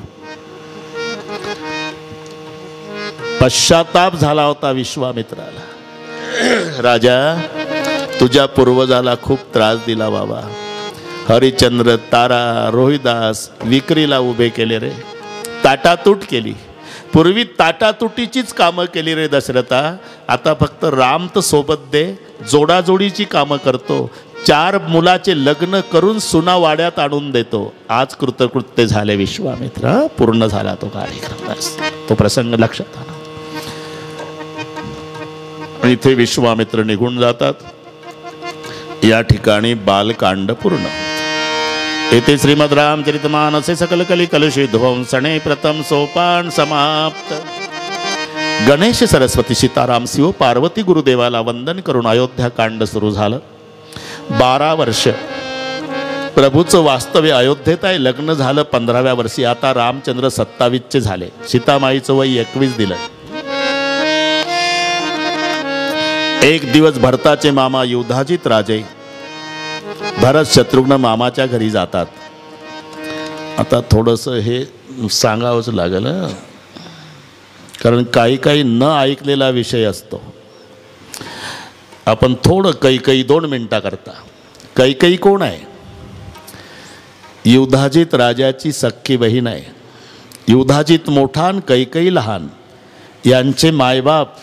पश्चाताप झाला होता विश्वामित्राला. राजा, तुझ्या पूर्वजाला खूप त्रास दिला बाबा. हरिश्चंद्र, तारा, रोहिदास विक्रीला उभे केले रे. ताटातूट केली. पूर्वी ताटातुटीचीच कामं केली रे दशरथा. आता फक्त राम तर सोबत दे, जोडाजोडीची कामं करतो. 4 मुलाचे लग्न करून सुना वाड्यात आणून देतो. आज कृतकृत्य झाले विश्वामित्र. पूर्ण झाला तो कार्यक्रम. तो प्रसंग लक्षात आला. इथे विश्वामित्र निघून जातात. या ठिकाणी बालकांड पूर्ण. येथे श्रीमद रामचरितमानसे सकल कली कलुषी ध्वंसणे प्रथम सोपान समाप्त. गणेश सरस्वती सीताराम शिव पार्वती गुरुदेवाला वंदन करून अयोध्या कांड सुरू झालं. 12 वर्ष प्रभूचं वास्तव्य अयोध्येत आहे. लग्न झालं 15व्या वर्षी. आता रामचंद्र 27चे झाले. सीतामाईचं वय 21 दिलं. एक दिवस भरताचे मामा युधाजित राजे भरत शत्रुघ्न मामाच्या घरी जातात. आता थोडंसं हे सांगावंच लागेल, कारण काही न ऐकलेला विषय असतो. आपण थोडं कैकेयी 2 मिनिटा करता. कैकेयी कोण आहे? युधाजित राजाची सख्खी बहीण आहे. युधाजित मोठा आणि कैकेयी लहान. यांचे मायबाप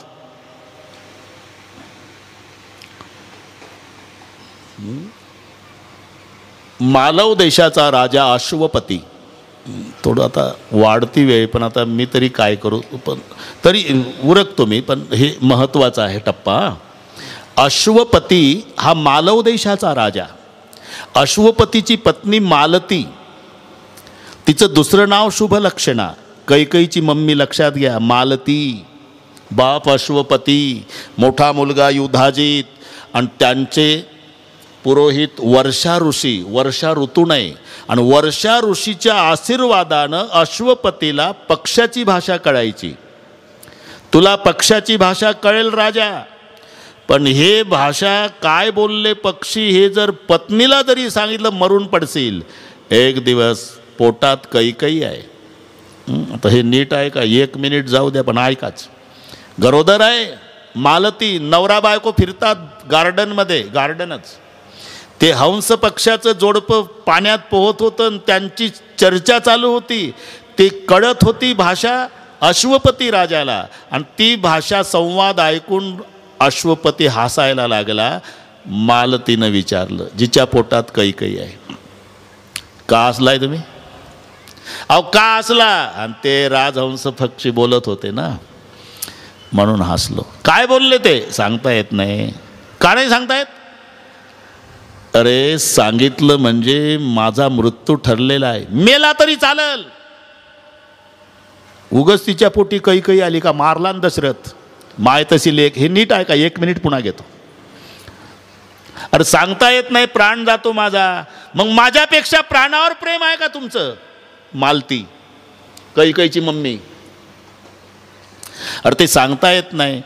मालव देशाचा राजा अश्वपती. थोडं आता वाढती वेळ, पण आता मी तरी काय करू, पण तरी उरकतो मी, पण हे महत्त्वाचा आहे टप्पा. अश्वपती हा मालव देशाचा राजा. अश्वपतीची पत्नी मालती, तिचं दुसरं नाव शुभलक्षणा. कैकईची मम्मी लक्षात घ्या, मालती. बाप अश्वपती, मोठा मुलगा युधाजित, आणि त्यांचे पुरोहित वर्षा ऋषी. वर्षा ऋतू नाही, आणि वर्षा ऋषीच्या आशीर्वादानं अश्वपतीला पक्षाची भाषा कळायची. तुला पक्षाची भाषा कळेल राजा, पण हे भाषा काय बोलले पक्षी हे जर पत्नीला जरी सांगितलं मरून पडशील. एक दिवस पोटात कैकई आहे. आता हे नीट आहे का? 1 मिनिट जाऊ द्या, पण ऐकाच. गरोदर आहे मालती. नवरा बायको फिरतात गार्डनमध्ये, गार्डनच. ते हंस पक्षाचं जोडपं पाण्यात पोहत होतं आणि त्यांची चर्चा चालू होती. ते कळत होती भाषा अश्वपती राजाला, आणि ती भाषा संवाद ऐकून अश्वपती हसायला लागला. मालतीनं विचारलं, जिच्या पोटात कैकई आहे, का हसलाय तुम्ही? अहो का हसला? आणि ते राजहंस पक्षी बोलत होते ना, म्हणून हसलो. काय बोलले ते सांगता येत नाही. का नाही सांगता येत? अरे सांगितलं म्हणजे माझा मृत्यू ठरलेला आहे, मेला तरी चालल. उगच तिच्या पोटी कैकई आली का? मारला न दशरथ, माय तशी लेख. हे नीट आहे का? 1 मिनिट पुन्हा घेतो. अरे सांगता येत नाही, प्राण जातो माझा. मग माझ्यापेक्षा प्राणावर प्रेम आहे का तुमचं? मालती, कैकईची मम्मी. अरे ते सांगता येत नाही,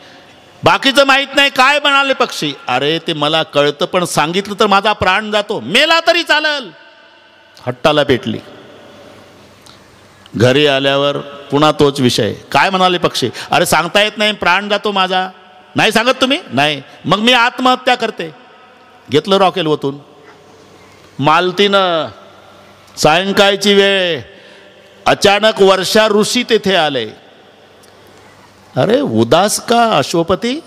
बाकीचं माहीत नाही. काय म्हणाले पक्षी? अरे ते मला कळतं, पण सांगितलं तर माझा प्राण जातो, मेला तरी चालल. हट्टाला पेटली. घरी आल्यावर पुन्हा तोच विषय. काय म्हणाले पक्षी? अरे सांगता येत नाही, प्राण जातो माझा. नाही सांगत तुम्ही? नाही. मग मी आत्महत्या करते. घेतलं रॉकेल ओतून. मालतीनं सायंकाळची वेळ, अचानक वर्षा ऋषी तेथे आले. अरे उदास का अश्वपती?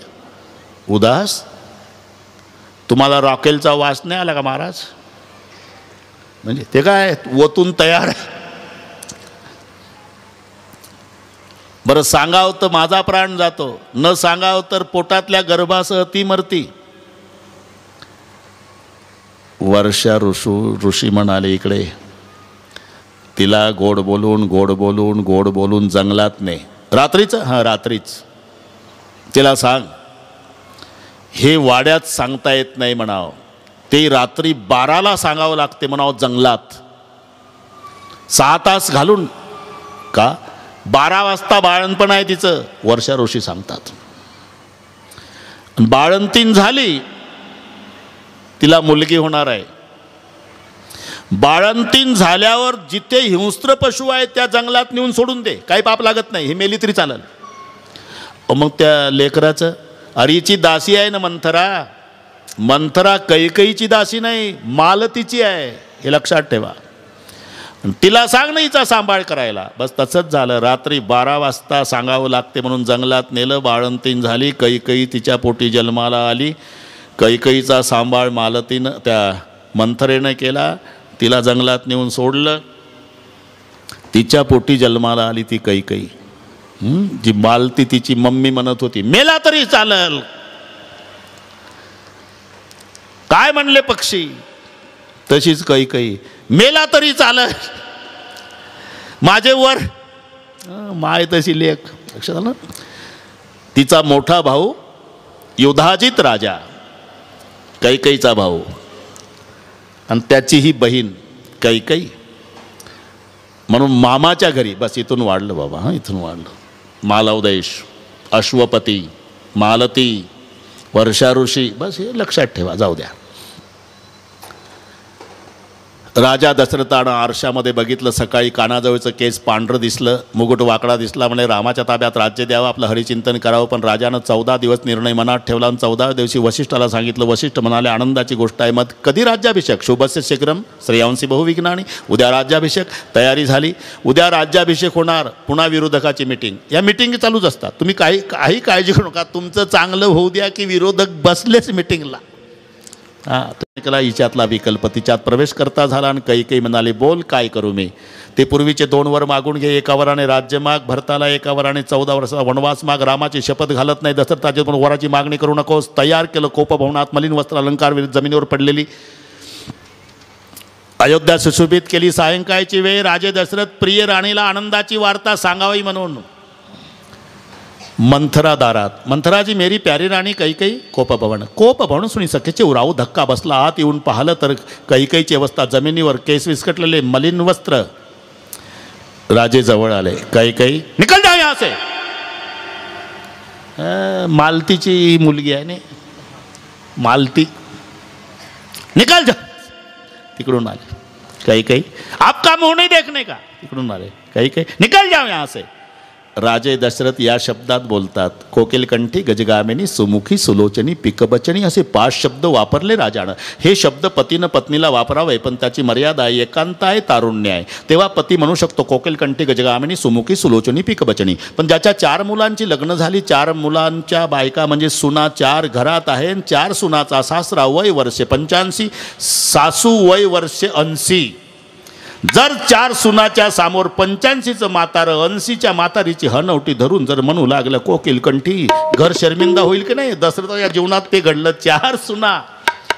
उदास? तुम्हाला रॉकेलचा वास नाही आला का महाराज? म्हणजे ते काय ओतून तयार. बरं सांगावं तर माझा प्राण जातो, न सांगावं तर पोटातल्या गर्भासह ती मरती. वर्षा ऋषी म्हणाले, इकडे. तिला गोड बोलून जंगलात ने. रात्रीचं? हां रात्रीच. तिला सांग हे वाड्यात सांगता येत नाही म्हणावं, ते रात्री 12ला सांगावं लागते म्हणावं जंगलात. 6 तास घालून. का? 12 वाजता बाळणपण आहे तिचं. वर्षा ऋषी सांगतात. बाळंतीण झाली, तिला मुलगी होणार आहे. बाळंतीण झाल्यावर जिथे हिंस्त्र पशु आहे त्या जंगलात नेऊन सोडून दे, काही पाप लागत नाही, हे मेली तरी चालेल. मग त्या लेकराचं? अरीची दासी आहे ना मंथरा. मंथरा कैकईची दासी नाही, मालतीची आहे, हे लक्षात ठेवा. तिला सांग ना हिचा सांभाळ करायला. बस तसंच झालं. रात्री 12 वाजता सांगावं लागते म्हणून जंगलात नेलं. बाळंतीण झाली. कैकई तिच्या पोटी जन्माला आली. कैकईचा सांभाळ मालतीनं त्या मंथरेनं केला. तिला जंगलात नेऊन सोडलं. तिच्या पोटी जन्माला आली ती कैकई. जी मालती तिची मम्मी म्हणत होती मेला तरी चालल. काय म्हणले पक्षी? तशीच कैकई, मेला तरी चालल, माझे वर. माय तशी लेख. लक्षात आलं? तिचा मोठा भाऊ युधाजित राजा, कैकईचा भाऊ, आणि त्याची ही बहीण कैकई. म्हणून मामाच्या घरी. बस इथून वाढलं बाबा. हां इथून वाढलं. मालवदेश, अश्वपती, मालती, वर्षा ऋषी. बस हे लक्षात ठेवा. जाऊ द्या. राजा दशरथानं आरशामध्ये बघितलं. सकाळी कानाजवळचं केस पांढरं दिसलं, मुकुट वाकडा दिसला. म्हणे रामाच्या ताब्यात राज्य द्यावं, आपलं हरिचिंतन करावं. पण राजानं 14 दिवस निर्णय मनात ठेवला आणि 14व्या दिवशी वसिष्ठाला सांगितलं. वसिष्ठ म्हणाले आनंदाची गोष्ट आहे. मग कधी राज्याभिषेक? शुभस्य शीघ्रम श्रेयांसी बहुविघ्नानी. उद्या राज्याभिषेक. तयारी झाली. उद्या राज्याभिषेक होणार. पुन्हा विरोधकाची मिटिंग. या मिटिंग चालूच असतात. तुम्ही काही काळजी करू नका. तुमचं चांगलं होऊ द्या की विरोधक बसलेच मिटिंगला. हा केला हिच्यातला विकल्प तिच्यात प्रवेश करता झाला आणि कैकेयी म्हणाले बोल काय करू मी. ते पूर्वीचे 2 वर मागून घे, 1 वराने राज्य माग, भरताला 1 वराने 14 वर्षाचा वनवास माग, रामाची शपथ घालत नाही दशरथाचे पण वराची मागणी करू नकोस. तयार केलं कोपभवनात मलिन वस्त्र अलंकार विरुद्ध जमिनीवर पडलेली अयोध्या सुशोभित केली. सायंकाळची वेळ राजे दशरथ प्रिय राणीला आनंदाची वार्ता सांगावी म्हणून मंथरा दारात. मंथराजी मेरी प्यारी राणी कैकेयी कोपभवन सुनी सखेचे उराऊ धक्का बसला. आत येऊन पाहिलं तर कैकेयीची अवस्था जमिनीवर, केस विस्कटलेले, मलिन वस्त्र. राजे जवळ आले. कैकेयी निकल जाओ यहाँ से. मालतीची मुलगी आहे ने मालती, निकल जा. तिकडून आले. कैकेयी आपका मुंह नहीं देखने का. तिकडून आले. कैकेयी निकल जाओ यहाँ से. राजे दशरथ या शब्दात बोलतात. कोकिलकंठी, गजगामिनी, सुमुखी, सुलोचनी, पिकबचनी असे 5 शब्द वापरले राजानं. हे शब्द पतीनं पत्नीला वापरावे, पण त्याची मर्यादा आहे, एकांत आहे, तारुण्य आहे. तेव्हा पती म्हणू शकतो कोकिलकंठी, गजगामिनी, सुमुखी, सुलोचनी, पिकबचनी. पण ज्याच्या 4 मुलांची लग्न झाली, 4 मुलांच्या बायका म्हणजे सुना 4 घरात आहे, 4 सुनाचा सासरा वय वर्षे 85, सासू वय वर्षे 80. जर 4 सुनाच्या समोर 85चं म्हातार 80च्या म्हातारीची हनवटी धरून जर म्हणू लागलं कोकिलकंठी, घर शर्मिंदा होईल की नाही. दशरथाच्या जीवनात ते घडलं. 4 सुना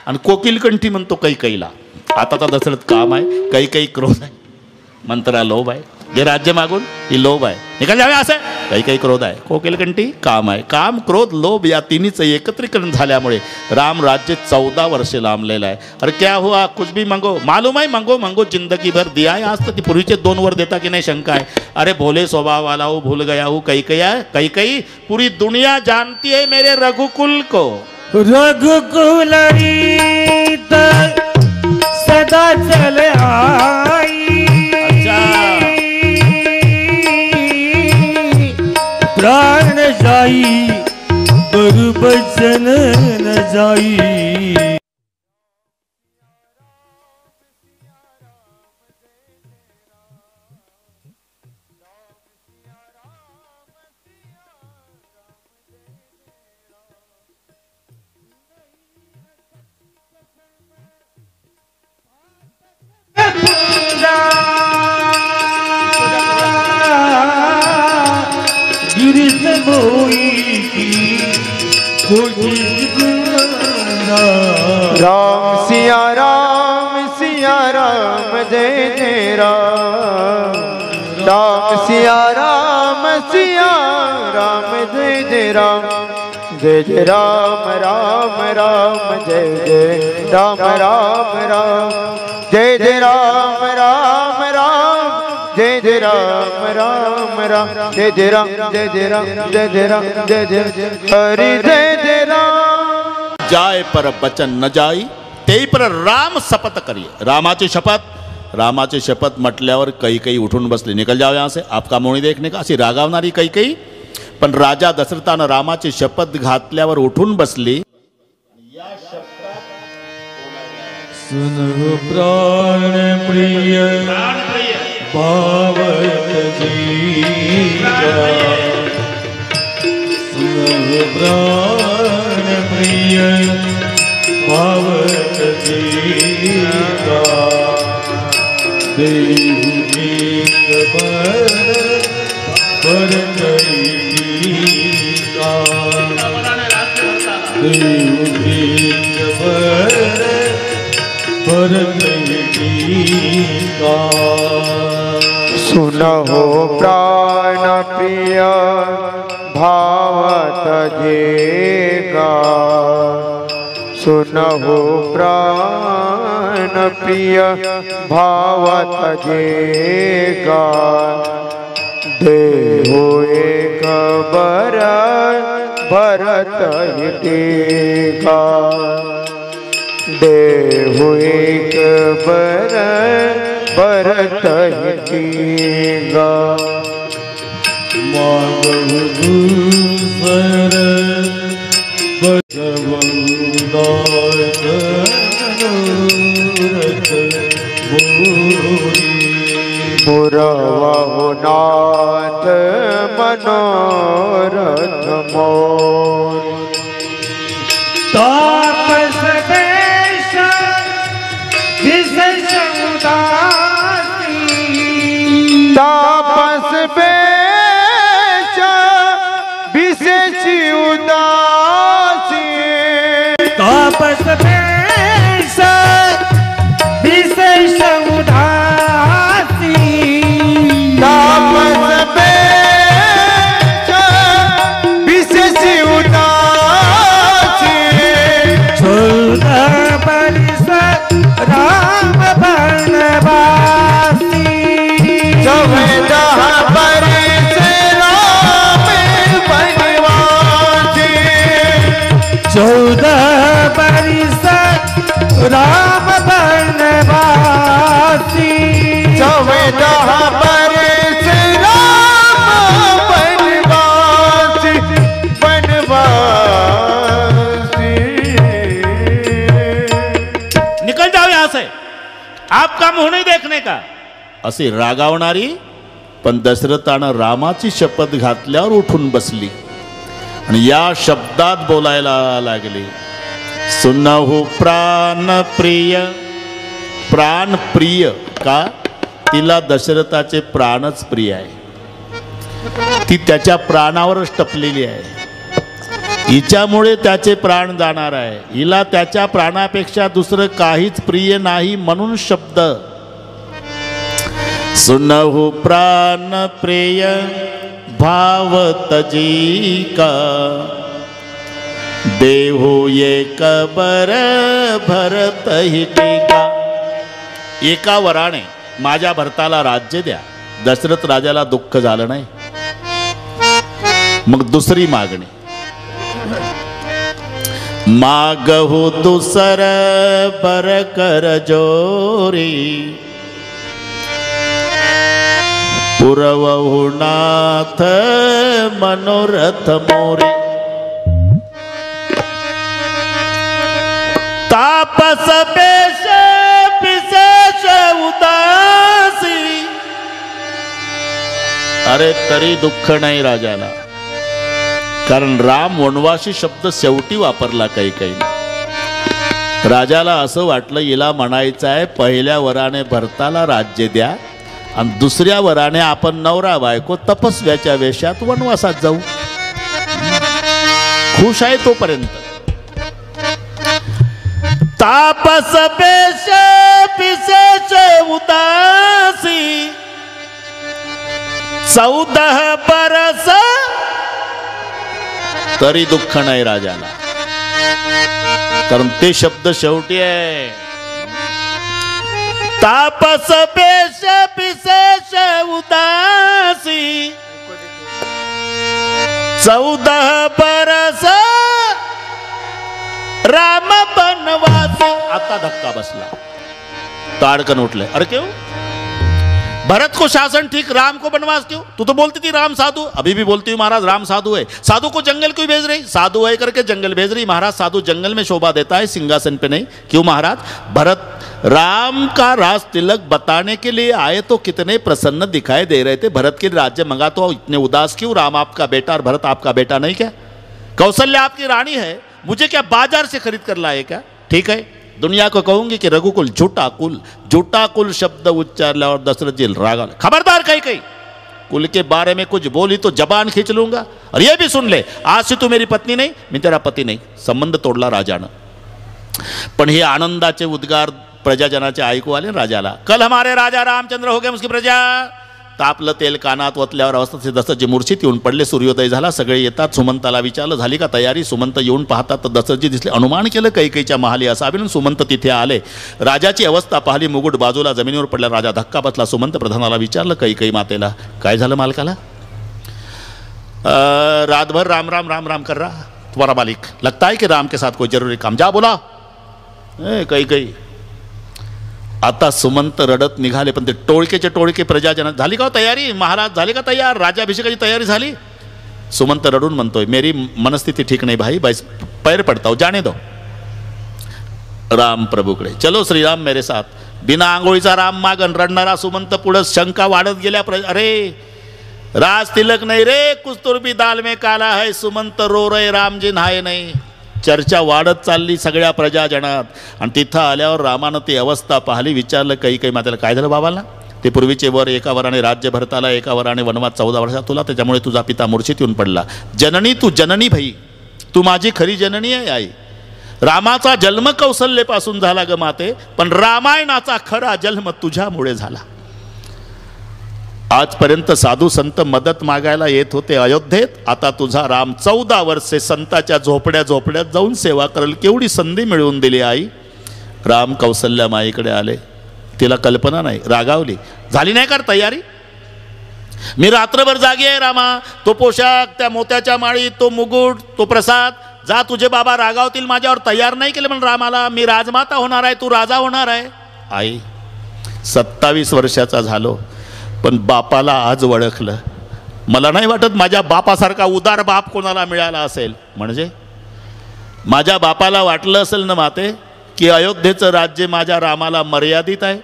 आणि कोकिलकंठी म्हणतो कैकेयीला. आता तर दशरथ काम आहे, कैकेयी क्रोध आहे, मंत्रा लोभ आहे. जे राज्य मागून ही लोभ आहे. निकाल जावे असं कैकेयी क्रोध आहे, कोकिलकंठी काम आहे. काम, क्रोध, लोभ या तिन्हीचं एकत्रीकरण झाल्यामुळे राम राज्य 14 वर्षे लांबलेलं आहे. अरे क्या हुआ, कुछ भी मांगो, मालूम आहे मांगो मांगो जिंदगी भर दिया है. आज तर ती पूर्वीचे 2 वर देता की नाही शंका आहे. अरे भोले स्वभाव वाला हूँ, भूल गया हूँ कैकेयी, पूरी दुनिया जानती है मेरे रघुकुल को. रघुकुल सदा चले आई. प्राण जाई बरु बचन न जाई. राम सिया राम जय जय राम. राम सिया राम जय जय राम. जय जय राम राम राम जय जय राम राम राम. जय जय राम राम राम जय जय राम राम राम. जय जय राम जय जय राम जय जय राम जय जय हरि जय जय राम. जाय पर बचन न जाई, ते पर राम शपथ करिए. रामाची शपथ म्हटल्यावर कैकेयी उठून बसली. निकल जाओ यहाँ से, आपका मुंह नहीं देखने का. अशी रागावणारी कैकेयी. पण राजा दशरथानं रामाची शपथ घातल्यावर उठून बसली. सुनो प्राण प्रिय भावत जीवा. सुनो प्राण प्रिय भावत जीवा. देहु नीक पर टीका. देहु नीक पर टीका. सुनहो प्राण प्रिय भावत जेगा. सुनहो प्राण प्रिय भावत जेगा. देहो एक भरत हितेगा. देहो एक भरत हितेगा. माधव दूसर बजवंदात मनोरथ मोरी. मुरवहु नाथ मनोरथ मोर. तापस देश विशेषी उदासी तापस वेश विशेष उदासी तापस वेश विशेषी उदासी 14 वर्ष राम वनवासी 14 वर्ष राम वनवासी 14 वर्ष राम वनवासी 14 वर्ष राम वनवासी वनवासी। निकल जाओ यहां से, आपका मुंह नहीं देखने का, अशी रागावणारी पण दशरथानं रामाची शपथ घातल्यावर उठून बसली आणि या शब्दात बोलायला लागली, सुनहु प्राण प्रिय. प्राण प्रिय का? तिला दशरथाचे प्राणच प्रिय आहे, ती त्याच्या प्राणावरच टपलेली आहे, हिच्यामुळे त्याचे प्राण जाणार आहे, हिला त्याच्या प्राणापेक्षा दुसरं काहीच प्रिय नाही म्हणून शब्द. सुनहु प्राण प्रिय भाव तजी का, देहु एक बर भरत ही टीका. एका वराने माझ्या भरताला राज्य द्या. दशरथ राजाला दुःख झालं नाही. मग दुसरी मागणी, मागहु दुसर बर कर जोरी, पुरवहु नाथ मनोरथ मोरी. तापस पेश विशेष उदासी. अरे तरी दुःख नाही राजाला, कारण राम वनवासी शब्द शेवटी वापरला काही काही. राजाला असं वाटलं हिला म्हणायचं आहे पहिल्या वराने भरताला राज्य द्या आणि दुसऱ्या वराने आपण नवरा बायको तपस्व्याच्या वेशात वनवासात जाऊ. खुश आहे तोपर्यंत. तापस पेश विशेष उदासी, 14 बरस तरी दुःख नाही राजाला, कारण ते शब्द शेवटी आहे. तापस पेश विशेष उदासी, 14 बरस राम बनवासी. आता धक्का बसला, ताड़कन उठले. अरे क्यों? भरत को शासन ठीक, राम को बनवास क्यों? तू तो बोलती थी राम साधु, अभी भी बोलती हूँ महाराज राम साधु है. साधु को जंगल क्यों भेज रही? साधु है करके जंगल भेज रही. महाराज साधु जंगल में शोभा देता है, सिंहासन पे नहीं. क्यों महाराज? भरत राम का राज तिलक बताने के लिए आए तो कितने प्रसन्न दिखाई दे रहे थे. भरत के राज्य मंगा तो इतने उदास क्यों? राम आपका बेटा और भरत आपका बेटा नहीं क्या? कौशल्या आपकी रानी है, मुझे क्या बाजार से खरीद कर लाए क्या? ठीक है, दुनिया को कहूंगी कि रघुकुल झूठा कुल. झूठा कुल शब्द उच्चारल्यावर दशरथ जी रागा. खबरदार कहीं कहीं कुल के बारे में कुछ बोली तो जबान खींच लूंगा. और ये भी सुन ले, आज से तू मेरी पत्नी नहीं, मैं तेरा पती नहीं. संबंध तोडला राजानं. पण हे आनंदाचे उद्गार प्रजाजनाचे ऐकू आले राजाला. कल हमारे राजा रामचंद्र हो गए, उसकी प्रजा. तापलं तेल कानात ओतल्यावर अवस्था दशरथजी मूर्छित येऊन पडले. सूर्योदय झाला, सगळे येतात. सुमंताला विचारलं झाली का तयारी? सुमंत येऊन पाहतात तर दशरथजी दिसले. अनुमान केलं कैकेयीच्या महाली असावे म्हणून सुमंत तिथे आले. राजाची अवस्था पाहिली, मुकुट बाजूला जमिनीवर पडला. राजा धक्का बसला. सुमंत प्रधानाला विचारलं कैकेयी मातेला, काय झालं मालकाला? रात भर राम राम राम राम कर रहा तुम्हारा मालिक, लगता है कि राम के साथ कोई जरूरी काम. जा बोला कैकेयी. आता सुमंत रडत निघाले. पण ते टोळकेचे टोळके प्रजाजन. झाली का तयारी महाराज? झाली का तयार? राज्याभिषेकाची तयारी झाली? सुमंत रडून म्हणतोय मेरी मनस्थिति ठीक नहीं भाई, बस पैर पड़ता हूं, जाने दो. राम प्रभूकडे, चलो श्री राम मेरे साथ. बिना आंघोळीचा राम मागन. रडणारा सुमंत पुढे. शंका वाढत गेल्या. अरे राज तिलक नहीं रे, कुछ तुरबी दाल में काला है. सुमंत रो रहे, रामजी नहाय नहीं. चर्चा वाढत चालली सगळ्या प्रजाजनात. आणि तिथं आल्यावर रामानं ती अवस्था पाहिली. विचारलं कैकेयी मातेला, काय झालं बाबाला? ते पूर्वीचे वर एका वराने राज्य भरताला, एका वराने वनवास 14 वर्षात तुला, त्याच्यामुळे तुझा पिता मूर्छित येऊन पडला. जननी तू जननी भई, तू माझी खरी जननी आहे आई. रामाचा जन्म कौशल्येपासून झाला ग माते, पण रामायणाचा खरा जन्म तुझ्यामुळे झाला. आजपर्यंत साधू संत मदत मागायला येत होते अयोध्येत, आता तुझा राम 14 वर्षे संताच्या झोपड्यात जाऊन सेवा करेल. केवढी संधी मिळवून दिली आई. राम कौशल्या माईकडे आले. तिला कल्पना नाही, रागावली. झाली नाही कर तयारी? मी रात्रभर जागी आहे रामा. तो पोशाख, त्या मोत्याच्या माळी, तो मुकुट, तो प्रसाद, जा तुझे बाबा रागावतील माझ्यावर. तयार नाही केलं म्हणून रामाला. मी राजमाता होणार आहे, तू राजा होणार आहे. आई 27 वर्षाचा झालो, पण बापाला आज ओळखलं. मला नाही वाटत माझ्या बापासारखा उदार बाप कोणाला मिळाला असेल. म्हणजे माझ्या बापाला वाटलं असेल ना माते, की अयोध्येचं राज्य माझ्या रामाला मर्यादित आहे.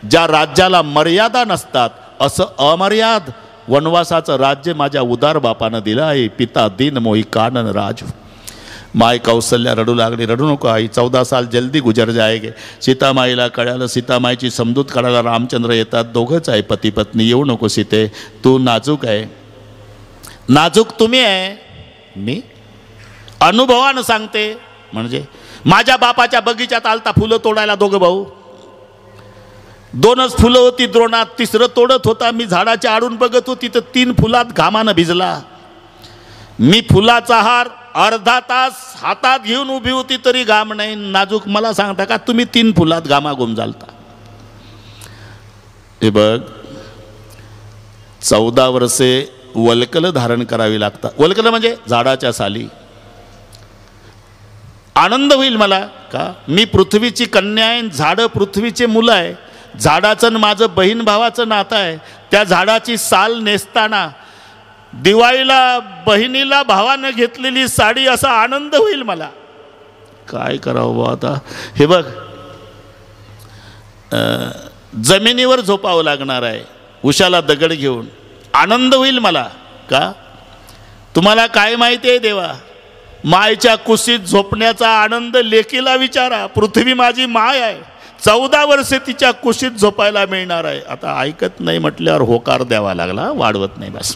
ज्या राज्याला मर्यादा नसतात असं अमर्याद वनवासाचं राज्य माझ्या उदार बापानं दिलं आहे. पिता दीन मोही कानन राजू. माय कौशल्या रडू लागली. रडू नको आई, 14 साल जल्दी गुजर जाएगे. सीतामाईला कळालं. सीतामाईची समजूत काढायला रामचंद्र येतात. दोघंच आहे पती पत्नी. येऊ नको सीते, तू नाजूक आहे. नाजूक तुम्ही आहे. मी अनुभवानं सांगते. म्हणजे माझ्या बापाच्या बगीचात आलता फुलं तोडायला दोघं भाऊ. 2च फुलं होती द्रोणात, 3रं तोडत होता. मी झाडाच्या आडून बघत होती तर 3 फुलात घामानं भिजला. मी फुलाचा हार अर्धा तास हातात घेऊन उभी होती तरी घाम नाही. नाजूक मला सांगता का तुम्ही 3 फुलात घामा घालता? हे बघ, 14 वर्षे वल्कल धारण करावी लागतात. वल्कल म्हणजे झाडाच्या साली. आनंद होईल मला का मी पृथ्वीची कन्या आहे, झाडं पृथ्वीचे मुलं आहे. झाडाचं माझं बहीण भावाचं नातं आहे. त्या झाडाची साल नेसताना दिवाळीला बहिणीला भावानं घेतलेली साडी असा आनंद होईल मला. काय करावं बा आता? हे बघ, जमिनीवर झोपावं लागणार आहे उशाला दगड घेऊन. आनंद होईल मला का? तुम्हाला काय माहिती आहे देवा? मायच्या कुशीत झोपण्याचा आनंद लेकीला विचारा. पृथ्वी माझी माय आहे. 14 वर्षे तिच्या कुशीत झोपायला मिळणार आहे. आता ऐकत नाही म्हटल्यावर होकार द्यावा लागला, वाढवत नाही बस.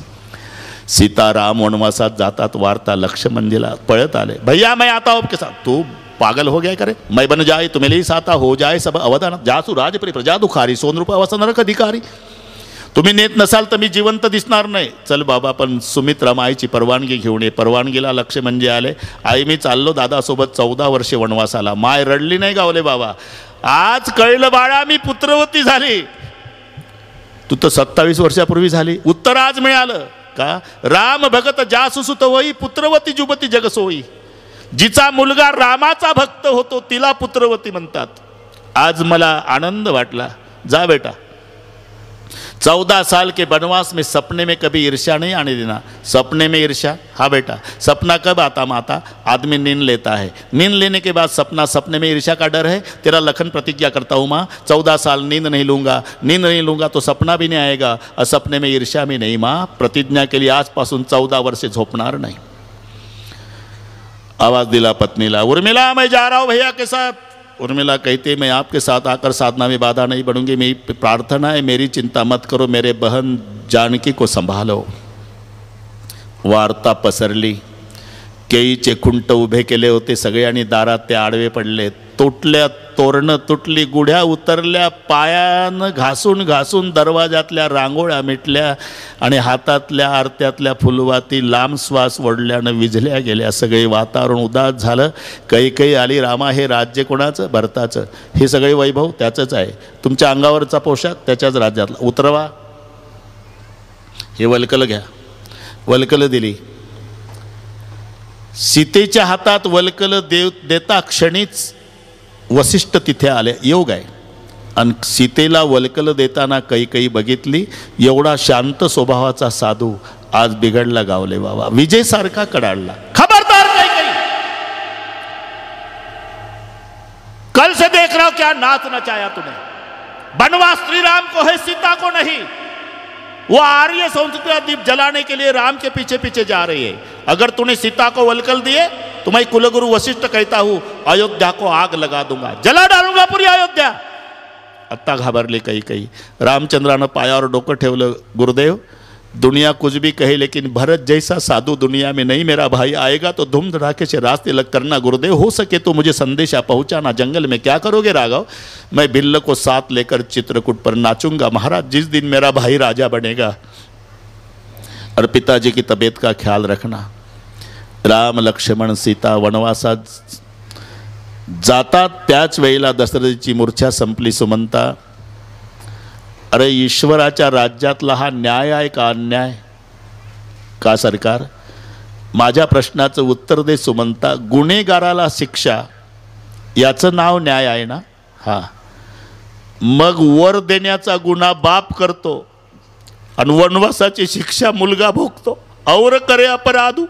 सीताराम वनवासात जातात. वार्ता लक्ष्मणजीला पळत आले. भैया मैं आता हूं आपके साथ. तू पागल हो गया करे? मैं बन जाए तो मेरे ही साथा हो जाए सब अवधान. जासू राजपरी प्रजा दुखारी सोनरूप अवसन नरक अधिकारी. तुम्ही नेत नसाल तर मी जिवंत दिसणार नाही. चल बाबा, पण सुमित्रा माईची परवानगी घेऊन ये. परवानगीला लक्ष्मणजी आले. आई मी चाललो दादासोबत 14 वर्षे वनवासाला. माय रडली नाही गावले बाबा. आज कळलं बाळा, मी पुत्रवती झाली. तू तर 27 वर्षापूर्वी झाली. उत्तर आज मिळालं का? राम भगत जासु सुत होई, पुत्रवती जुबती जगसोई. जिचा मुलगा रामाचा भक्त होतो तिला पुत्रवती म्हणतात. आज मला आनंद वाटला. जा बेटा, 14 साल के वनवास में सपने में कभी ईर्ष्या नहीं आने देना. सपने में ईर्ष्या? हाँ बेटा, सपना कब आता माता? आदमी नींद लेता है. नींद लेने के बाद सपना, सपने में ईर्ष्या का डर है. तेरा लखन प्रतिज्ञा करता हूँ माँ, 14 साल नींद नहीं लूँगा. नींद नहीं लूँगा तो सपना भी नहीं आएगा और सपने में ईर्ष्या भी नहीं. माँ प्रतिज्ञा के लिए आजपासून 14 वर्षे झोपणार नहीं. आवाज दिला पत्नीला. उर्मिला मैं जा रहा हूँ भैया के साथ. उर्मिला कहती मैं आपके साथ आकर साधना में बाधा नहीं बनूंगी. मेरी प्रार्थना है, मेरी चिंता मत करो. मेरे बहन जानकी को संभालो. वार्ता पसरली. केळीचे खुंट उभे केले होते. सगळ्यांनी दारात ते आडवे पडले. तुटल्या तोरणं तुटली. गुढ्या उतरल्या. पायानं घासून घासून दरवाजातल्या रांगोळ्या मिटल्या आणि हातातल्या आरत्यातल्या फुलवाती लांब श्वास ओढल्यानं विझल्या गेल्या. सगळे वातावरण उदास झालं. कैकेयी आली. रामा हे राज्य कोणाचं? भरताचं. हे सगळे वैभव त्याचंच आहे. तुमच्या अंगावरचा पोशाख त्याच्याच राज्यातला. उतरवा. हे वल्कल घ्या. वल्कल दिली. सीतेच्या हातात वल्कल देता क्षणीच वसिष्ठ तिथे आले. योग आहे. आणि सीतेला वल्कल देताना कैकेयी बघितली. एवढा शांत स्वभावाचा साधू आज बिघडला गावले बाबा. विजय सारखा कडाडला. खबरदार कैकेयी, कल से देख रहा हूं क्या नाच नचाया तूने. बनवास श्री राम को है, सीता को नहीं. वो आर्य संस्कृति का दीप जलाने के लिए राम के पीछे पीछे जा रही है. अगर तूने सीता को वल्कल दिए तो मैं कुलगुरु वशिष्ठ कहता हूं अयोध्या को आग लगा दूंगा, जला डालूंगा पूरी अयोध्या. आत्ता घाबरले काही. रामचंद्रानं पायावर डोकं ठेवलं. गुरुदेव, दुनिया कुछ भी कहे लेकिन भरत जैसा साधु दुनिया में नहीं. मेरा भाई आएगा तो धूम धड़ाके से रास्ते लग करना. गुरुदेव, हो सके तो मुझे संदेशा पहुंचाना. जंगल में क्या करोगे राघव? मैं भिल्ल को साथ लेकर चित्रकूट पर नाचूंगा महाराज, जिस दिन मेरा भाई राजा बनेगा. और पिताजी की तबीयत का ख्याल रखना. राम लक्ष्मण सीता वनवासात जातात त्याच वेळेला दशरथीची मूर्छा संपली. सुमंता, अरे ईश्वराच्या राज्यातला हा न्याय आहे का अन्याय? का सरकार? माझ्या प्रश्नाचं उत्तर दे सुमंता. गुन्हेगाराला शिक्षा याचं नाव न्याय आहे ना? हा. मग वर देण्याचा गुन्हा बाप करतो आणि वनवासाची शिक्षा मुलगा भोगतो. और करे अपराधू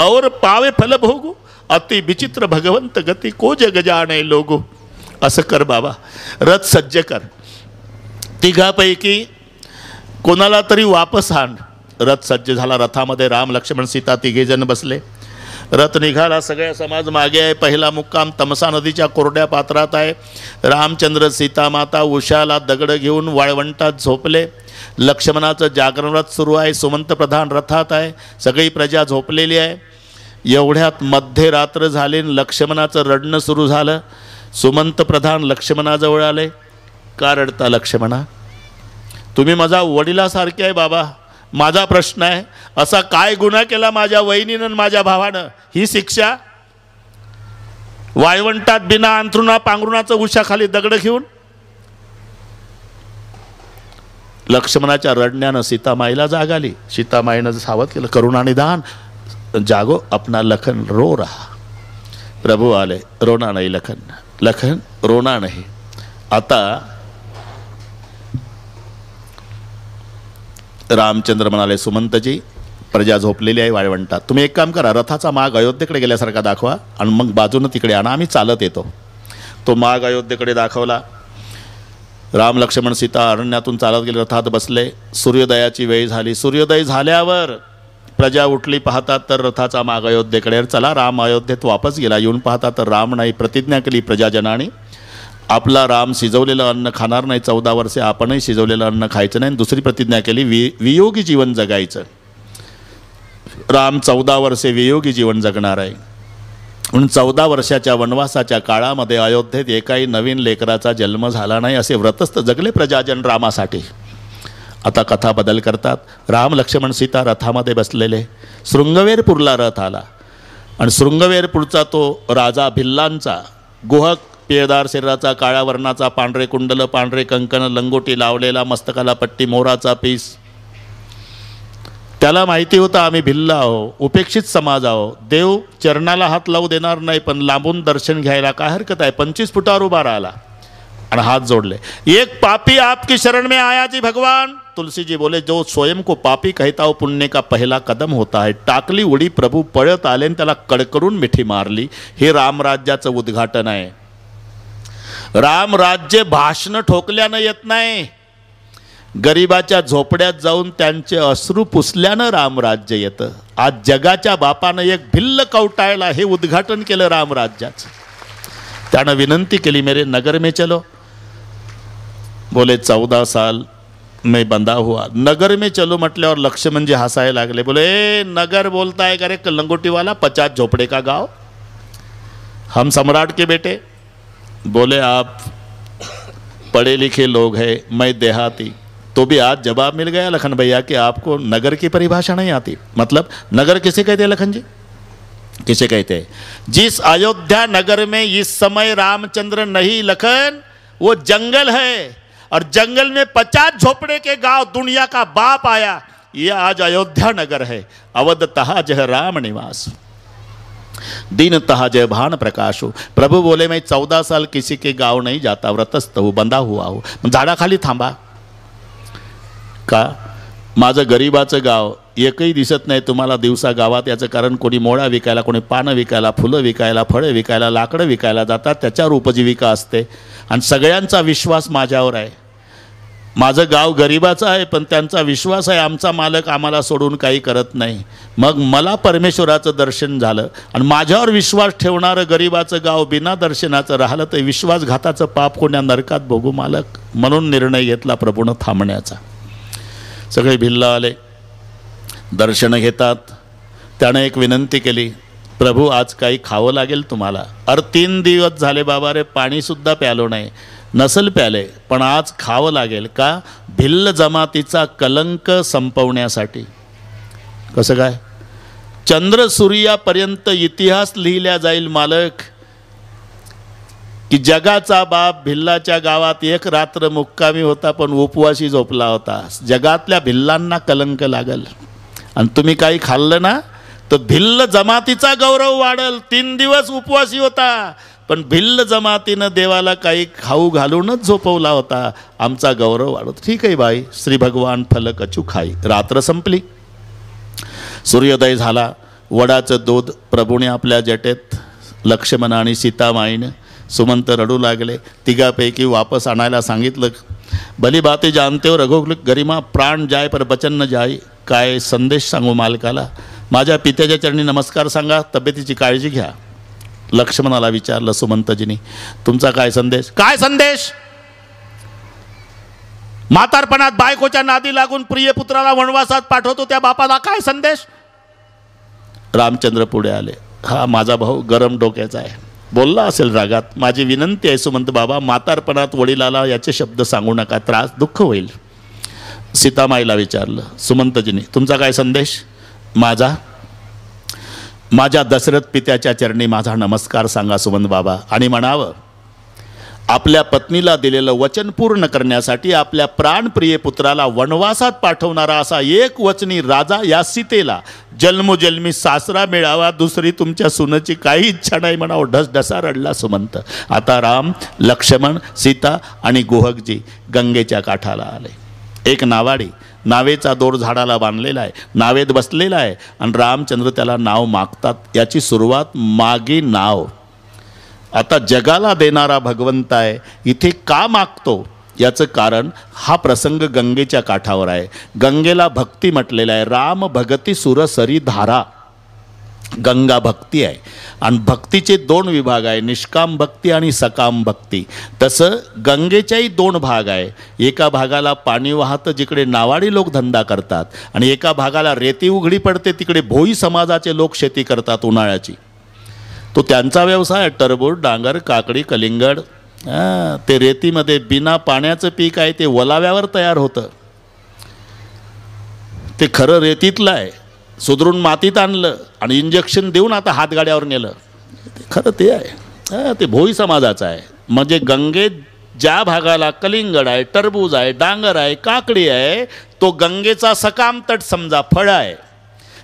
और पावे फल भोगू. अति विचित्र भगवंत गती को जग जाणे लोगो. असं कर बाबा, रथ सज्ज कर. तिघापैकी कोणाला तरी वापस आण. रथ सज्ज झाला. रथामध्ये राम लक्ष्मण सीता तिघेजण बसले. रथ निघाला. सगळ्या समाज मागे आहे. पहिला मुक्काम तमसा नदीच्या कोरड्या पात्रात आहे. रामचंद्र सीता माता उशाला दगड घेऊन वाळवंटात झोपले. लक्ष्मणाचं जागरण रथ सुरू आहे. सुमंत प्रधान रथात आहे. सगळी प्रजा झोपलेली आहे. एवढ्यात मध्यरात्र झाली. लक्ष्मणाचं रडणं सुरू झालं. सुमंत प्रधान लक्ष्मणाजवळ आले. का रडता लक्ष्मणा? तुम्ही माझा वडिलासारखे आहे बाबा. माझा प्रश्न आहे, असा काय गुन्हा केला माझ्या वहिनीनं आणि माझ्या भावानं? ही शिक्षा? वाळवंटात बिना अंथरुणा पांघरुणाचं उशाखाली दगड घेऊन. लक्ष्मणाच्या रडण्यानं सीतामाईला जाग आली. सीतामाईनं सावध केलं, करुणा निदान, जागो अपना लखन रो रहा. प्रभू आले. रोना नहीं लखन, लखन रोना नहीं. आता रामचंद्र म्हणाले, सुमंतजी, प्रजा झोपलेली आहे वाळवंटात. तुम्ही एक काम करा, रथाचा माग अयोध्येकडे गेल्यासारखा दाखवा आणि मग बाजूनं तिकडे आणा, आम्ही चालत येतो. तो माग अयोध्येकडे दाखवला. राम लक्ष्मण सीता अरण्यातून चालत गेले. रथात बसले. सूर्योदयाची वेळ झाली. सूर्योदय झाल्यावर प्रजा उठली. पाहतात तर रथाचा माग अयोध्येकडे. चला, राम अयोध्येत वापस गेला. येऊन पाहतात तर राम नाही. प्रतिज्ञा केली प्रजाजनाने, आपला राम शिजवलेलं अन्न खाणार नाही. 14 वर्षे आपणही शिजवलेलं अन्न खायचं नाही. दुसरी प्रतिज्ञा केली, वियोगी जीवन जगायचं. राम 14 वर्षे वियोगी जीवन जगणार आहे. म्हणून 14 वर्षाच्या वनवासाच्या काळामध्ये अयोध्येत एकाही नवीन लेकराचा जन्म झाला नाही. असे व्रतस्थ जगले प्रजाजन रामासाठी. आता कथा बदल करतात. राम लक्ष्मण सीता रथामध्ये बसलेले. शृंगवेरपूरला रथ आला आणि शृंगवेरपूरचा तो राजा भिल्लांचा, गुहक, पिळदार शरीराचा, काळ्या वर्णाचा, पांढरे कुंडल, पांढरे कंकण, लंगोटी लावलेला, मस्तकाला पट्टी, मोराचा पीस. त्याला माहिती होतं आम्ही भिल्ल आहो, उपेक्षित समाज आहो. देव चरणाला हात लावू देणार नाही, पण लांबून दर्शन घ्यायला काय हरकत आहे. 25 फुटावर उभा राहिला आणि हात जोडले. एक पापी आपकी शरण में आया जी भगवान. तुलसी जी बोले, जो स्वयं को पापी कहता हो पुण्य का पहला कदम होता है. टाकली उडी, प्रभू पळत आले आणि त्याला कडकडून मिठी मारली. हे रामराज्याचं उद्घाटन आहे. रामराज्य भाषण ठोकल्यानं येत नाही. गरिबाच्या झोपड्यात जाऊन त्यांचे अश्रू पुसल्यानं रामराज्य येतं. आज जगाच्या बापानं एक भिल्ल कवटाळला, हे उद्घाटन केलं रामराज्याचं. त्यानं विनंती केली, मेरे नगर में चलो. बोले 14 साल मैं बंधा हुआ. नगर में चलो म्हटल्यावर लक्ष्मण जी हसायला लागले. बोले, नगर बोलता है करे लंगोटीवाला, 50 झोपड़े का गाँव, हम सम्राट के बेटे. बोले, आप पढ़े लिखे लोग हैं, मैं देहाती. तो भी आज जवाब मिल गया लखन भैया कि आपको नगर की परिभाषा नहीं आती. मतलब नगर किसे कहते हैं लखन जी? किसे कहते हैं? जिस अयोध्या नगर में इस समय रामचंद्र नहीं लखन, वो जंगल है. और जंगल में 50 झोपड़े के गांव, दुनिया का बाप आया. ये आज अयोध्या नगर है. अवध तहा जह राम निवास, दीन तहा जय भान प्रकाशो. प्रभु बोले, मैं 14 साल किसी के गांव नहीं जाता, व्रतस्थ हूँ, बंधा हुआ हूँ. झाडाखाली थांबा. का? माझं गरिबाचं गाव एकही दिसत नाही तुम्हाला दिवसा गावात. याचं कारण कोणी मोळा विकायला, कोणी पानं विकायला, फुलं विकायला, फळं विकायला, लाकडं विकायला जातात. त्याच्यावर उपजीविका असते आणि सगळ्यांचा विश्वास माझ्यावर आहे. माझं गाव गरिबाचं आहे, पण त्यांचा विश्वास आहे आमचा मालक आम्हाला सोडून काही करत नाही. मग मला परमेश्वराचं दर्शन झालं आणि माझ्यावर विश्वास ठेवणारं गरिबाचं गाव बिना दर्शनाचं राहिलं तर विश्वासघाताचं पाप कोण्या नरकात भोगू मालक. म्हणून निर्णय घेतला प्रभूनं थांबण्याचा. सगळे भिल्ल आले, दर्शनं घेतात. त्यानं एक विनंती केली, प्रभू आज काही खावं लागेल तुम्हाला. 3 दिवस झाले बाबा रे, पाणीसुद्धा प्यालो नाही. नसल प्याले, पण आज खावं लागेल. का? भिल्ल जमातीचा कलंक संपवण्यासाठी. कसं काय? चंद्र सूर्यापर्यंत इतिहास लिहिल्या जाईल मालक की जगाचा बाप भिल्लाच्या गावात एक रात्र मुक्कामी होता पण उपवासी झोपला होता. जगातल्या भिल्लांना कलंक लागल. आणि तुम्ही काही खाल्लं ना तर भिल्ल जमातीचा गौरव वाढल. 3 दिवस उपवासी होता पण भिल्ल जमातीनं देवाला काही खाऊ घालूनच झोपवला होता. आमचा गौरव वाढवतो. ठीक आहे बाई, श्री भगवान फल कचू खाई. रात्र संपली, सूर्योदय झाला. वडाचं दूध प्रभूने आपल्या जटेत, लक्ष्मण आणि सीतामाईनं. सुमंत रडू लागले. तिघापैकी वापस आणायला सांगितलं. भली बाते जानते हो रघुकुल गरिमा, प्राण जाय पर बचन न जाय. काय संदेश सांगू मालकाला? माझ्या पित्याच्या चरणी नमस्कार सांगा, तब्येतीची काळजी घ्या. लक्ष्मणाला विचारलं सुमंतजीनी, तुमचा काय संदेश? काय संदेश? म्हातारपणात बायकोच्या नादी लागून प्रिय पुत्राला वनवासात पाठवतो त्या बापाला काय संदेश? रामचंद्र पुढे आले. हा माझा भाऊ गरम डोक्याचा आहे, बोलला असेल रागात. माझी विनंती आहे सुमंत बाबा, म्हातारपणात वडिलाला याचे शब्द सांगू नका, त्रास दुःख होईल. सीतामाईला विचारलं सुमंतजीनी, तुमचा काय संदेश? माझ्या दशरथ पित्याच्या चरणी माझा नमस्कार सांगा सुमंत बाबा, आणि म्हणावं आपल्या पत्नीला दिलेलं वचन पूर्ण करण्यासाठी आपल्या प्राणप्रिय पुत्राला वनवासात पाठवणारा असा एक वचनी राजा या सीतेला जन्मोजन्मी सासरा मिळावा, दुसरी तुमच्या सुनेची काही इच्छा नाही म्हणावं. ढसढसा रडला सुमंत. आता राम, लक्ष्मण, सीता आणि गुहकजी गंगेच्या काठाला आले. एक नावाडी नावेचा दोर झाडाला बांधलेला आहे, नावेत बसलेला आहे आणि रामचंद्र त्याला नाव मागतात. याची सुरुवात मागी नाव. आता जगाला देणारा भगवंत आहे, इथे का मागतो याचं कारण हा प्रसंग गंगेच्या काठावर आहे. गंगेला भक्ती म्हटलेलं आहे. राम भगती सुरसरी धारा. गंगा भक्ती आहे आणि भक्तीचे 2 विभाग आहे, निष्काम भक्ती आणि सकाम भक्ती. तसं गंगेच्याही 2 भाग आहे. एका भागाला पाणी वाहतं जिकडे नावाडी लोक धंदा करतात आणि एका भागाला रेती उघडी पडते तिकडे भोई समाजाचे लोक शेती करतात उन्हाळ्याची. तो त्यांचा व्यवसाय. टरबूज, डांगर, काकडी, कलिंगड. ते रेतीमध्ये बिना पाण्याचं पीक आहे, ते ओलाव्यावर तयार होतं. ते खरं रेतीतलं आहे, सुधरून मातीत आणलं आणि इंजेक्शन देऊन आता हातगाड्यावर नेलं. खरं ते आहे, ते भोई समाजाचं आहे. म्हणजे गंगेत ज्या भागाला कलिंगड आहे, टरबूज आहे, डांगर आहे, काकडी आहे, तो गंगेचा सकाम तट समजा, फळ आहे.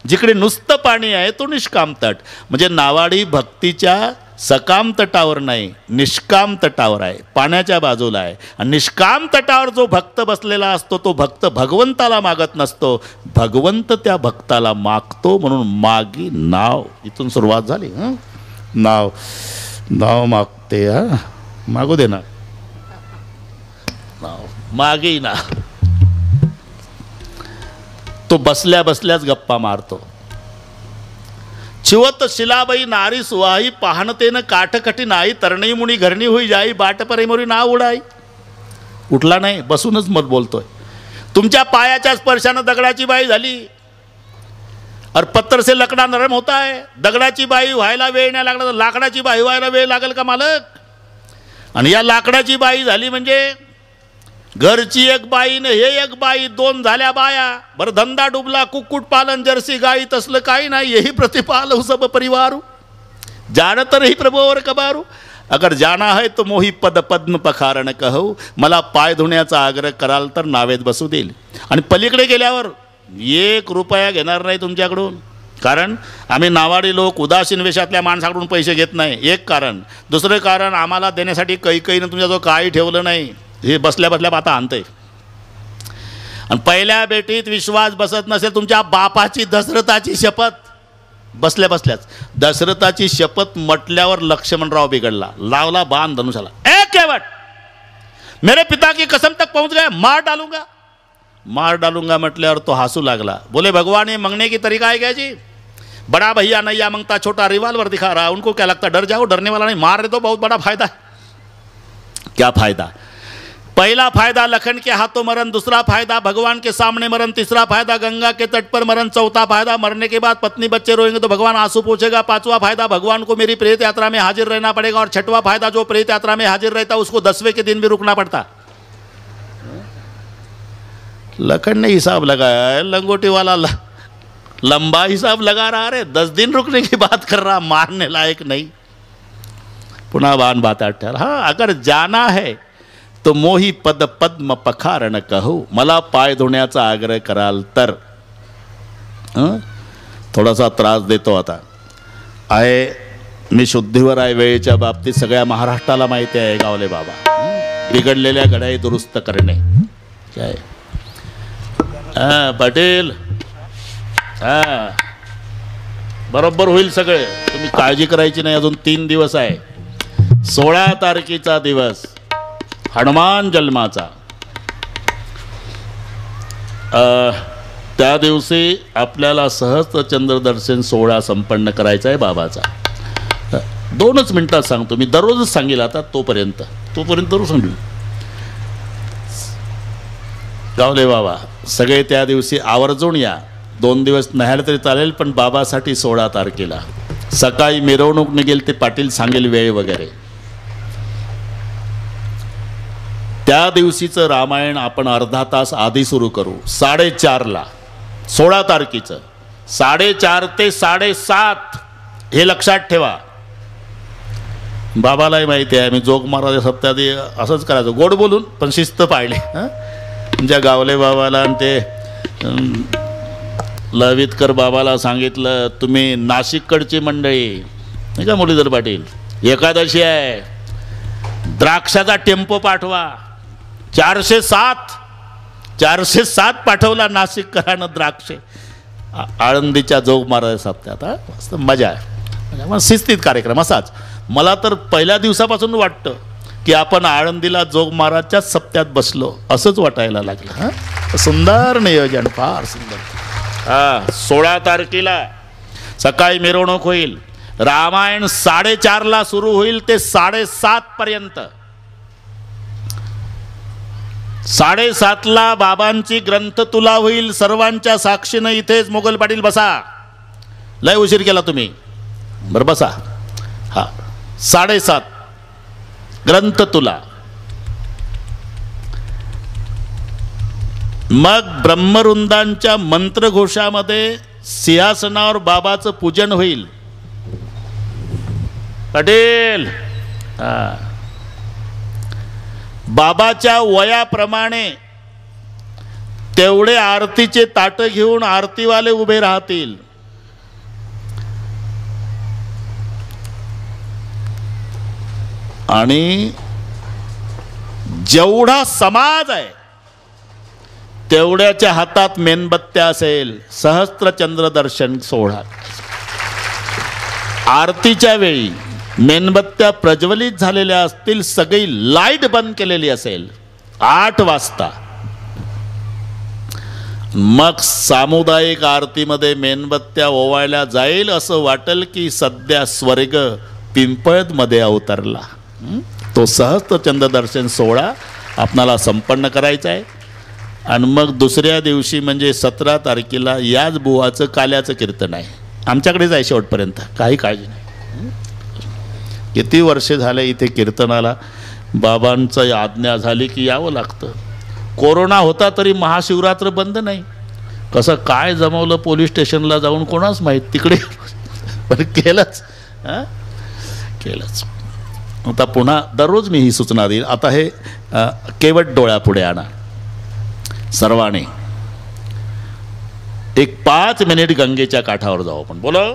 जिकडे नुसतं पाणी आहे तो निष्काम तट. म्हणजे नावाडी भक्तीच्या सकाम तटावर नाही, निष्काम तटावर आहे, पाण्याच्या बाजूला आहे. आणि निष्काम तटावर जो भक्त बसलेला असतो तो भक्त भगवंताला मागत नसतो, भगवंत त्या भक्ताला मागतो. म्हणून मागी नाव, इथून सुरुवात झाली. नाव नाव मागते. मागू दे ना, नाव मागी ना. तो बसल्या बसल्याच गप्पा मारतो. चिवत शिलाबाई नारी सुवाही, पाहणतेनं काठ कठीण आई, तरणी मुनी घरणी होई जाई, बाट परे मोरी नाव उडाई. उठला नाही, बसूनच मत बोलतोय. तुमच्या पायाच्या स्पर्शानं दगडाची बाई झाली. और पत्थर से लकड़ा नरम होता है. दगडाची बाई व्हायला वेळ नाही लागला तर लाकडाची बाई व्हायला वेळ लागेल का मालक? आणि या लाकडाची बाई झाली म्हणजे घरची एक बाई ने हे एक बाई, 2 झाल्या बाया. बरं धंदा डुबला, कुक्कुट पालन, जर्सी गाई, तसलं काही नाही. यही प्रतिपाल सब परिवारू, जान तर ही प्रभुवर कबारू. अगर जाना है तो मोही पद पद्म पखारण कहू. मला पाय धुण्याचा आग्रह कराल तर नावेत बसू देईल. आणि पलीकडे गेल्यावर 1 रुपया घेणार नाही तुमच्याकडून. कारण आम्ही नावाडी लोक उदासीन वेशातल्या माणसाकडून पैसे घेत नाही, एक कारण. दुसरं कारण, आम्हाला देण्यासाठी कैकईनं तुमच्याजवळ काही ठेवलं नाही. हे बसल्या बसल्या आता आणतंय. आणि पहिल्या बेटीत विश्वास बसत नसेल तुमच्या बापाची दशरथाची शपथ, बसल्या बसल्याच दशरथाची शपथ म्हटल्यावर लक्ष्मणराव बिघडला. लावला बाण धनुष्याला. एक केवट मेरे पिता की कसम तक पहुंच गए, मार डालूंगा म्हटल्यावर तो हंसू लागला। बोले भगवान ये मंगने की तरीका है क्या जी? बड़ा भैया नैया मंगता, छोटा रिवाल्वर दिखा रहा, उनको क्या लगता डर जाओ? डरने वाला नहीं, मार रहे तो बहुत बड़ा फायदा है। क्या फायदा? पहला फायदा लखन के हाथों मरण, दूसरा फायदा भगवान के सामने मरण, तीसरा फायदा गंगा के तट पर मरण, चौथा फायदा मरने के बाद पत्नी बच्चे रोएंगे तो भगवान आंसू पोंछेगा, पांचवा फायदा भगवान को मेरी प्रेत यात्रा में हाजिर रहना पड़ेगा, और छठवां फायदा जो प्रेत यात्रा में हाजिर रहता उसको 10वें के दिन भी रुकना पड़ता। लखन ने हिसाब लगाया है, लंगोटी वाला लंबा हिसाब लगा रहा है, 10 दिन रुकने की बात कर रहा, मारने लायक नहीं। पुन्हा बाण बाता ठहरा, हाँ अगर जाना है तो मोही पद पद्म पखारण कहू, मला पाय धुण्याचा आग्रह कराल तर। थोडासा त्रास देतो आता आहे, मी शुद्धीवर आहे वेळेच्या बाबतीत, सगळ्या महाराष्ट्राला माहिती आहे गावले बाबा, बिघडलेल्या घड्याळी दुरुस्त करणे काय। पाटील बरोबर होईल सगळे, तुम्ही काळजी करायची नाही, अजून 3 दिवस आहे। 16 तारखेचा दिवस हनुमान जन्माचा, त्या दिवशी आपल्याला सहस्त्र चंद्र दर्शन सोहळा संपन्न करायचा आहे बाबाचा। 2च मिनिटात सांगतो मी, दररोजच सांगेल आता, तोपर्यंत दररोज सांगेल। गावले बाबा सगळे त्या दिवशी आवर्जून या, 2 दिवस नाही तरी चालेल, पण बाबासाठी 16 तारखेला सकाळी मिरवणूक निघेल, ते पाटील सांगेल वेळ वगैरे। त्या दिवशीचं रामायण आपण अर्धा तास आधी सुरू करू, 4:30ला, 16 तारखेचं 4:30 ते 7:30, हे लक्षात ठेवा। बाबालाही माहिती आहे, मी जोग महाराज सप्तादी असंच करायचं, गोड बोलून पण शिस्त पाळली। ज्या गावले बाबाला आणि ते लवितकर बाबाला सांगितलं, तुम्ही नाशिककडची मंडळी नाही का मुरलीधर पाटील, एकादशी आहे, द्राक्षाचा टेम्पो पाठवा। 407 पाठवला नाशिककरानं द्राक्षे आळंदीच्या जोग महाराज सप्त्यात। मस्त मजा आहे, मग शिस्तीत कार्यक्रम असाच। मला तर पहिल्या दिवसापासून वाटतं की आपण आळंदीला जोग महाराजच्या सप्त्यात बसलो असंच वाटायला लागलं। सुंदर नियोजन, फार सुंदर। 16 तारखेला सकाळी मिरवणूक होईल, रामायण 4:30ला सुरू होईल ते 7:30 पर्यंत। 7:30ला बाबांची ग्रंथ तुला होईल, सर्वांच्या साक्षीनं इथेच मोगल पाटील बसा, लय उशीर केला तुम्ही, बरं बसा। 7:30 ग्रंथ तुला, मग ब्रह्मवृंदांच्या मंत्रघोषामध्ये सिंहासनावर बाबाचं पूजन होईल। पाटील बाबाच्या वयाप्रमाणे तेवढे आरतीचे ताट घेऊन आरतीवाले उभे राहतील। आणि जेवढा समाज आहे तेवढ्याच्या हातात मेणबत्त्या असेल, सहस्त्र चंद्र दर्शन सोहळा। आरतीच्या वेळी मेणबत्त्या प्रज्वलित झालेल्या असतील, सगळी लाईट बंद केलेली असेल, 8 वाजता। मग सामुदायिक आरतीमध्ये मेणबत्त्या ओवाळल्या जाईल, असं वाटेल की सध्या स्वर्ग पिंपळद मध्ये अवतरला। तो सहस्त्र चंद्र दर्शन सोहळा आपणाला संपन्न करायचा आहे। आणि मग दुसऱ्या दिवशी म्हणजे 17 तारखेला याच बुवाचं काल्याचं कीर्तन आहे, आमच्याकडेच आहे शेवटपर्यंत, काही काळजी नाही। किती वर्षे झाले इथे कीर्तनाला, बाबांचं आज्ञा झाली की यावं लागतं। कोरोना होता तरी महाशिवरात्र बंद नाही, कसं काय जमवलं पोलीस स्टेशनला जाऊन कोणाच माहीत, तिकडे पण केलंच, केलंच। आता पुन्हा दररोज मी ही सूचना देईल। आता हे केवट डोळ्यापुढे आणा सर्वांनी, एक 5 मिनिट गंगेच्या काठावर जाऊ आपण, बोलो।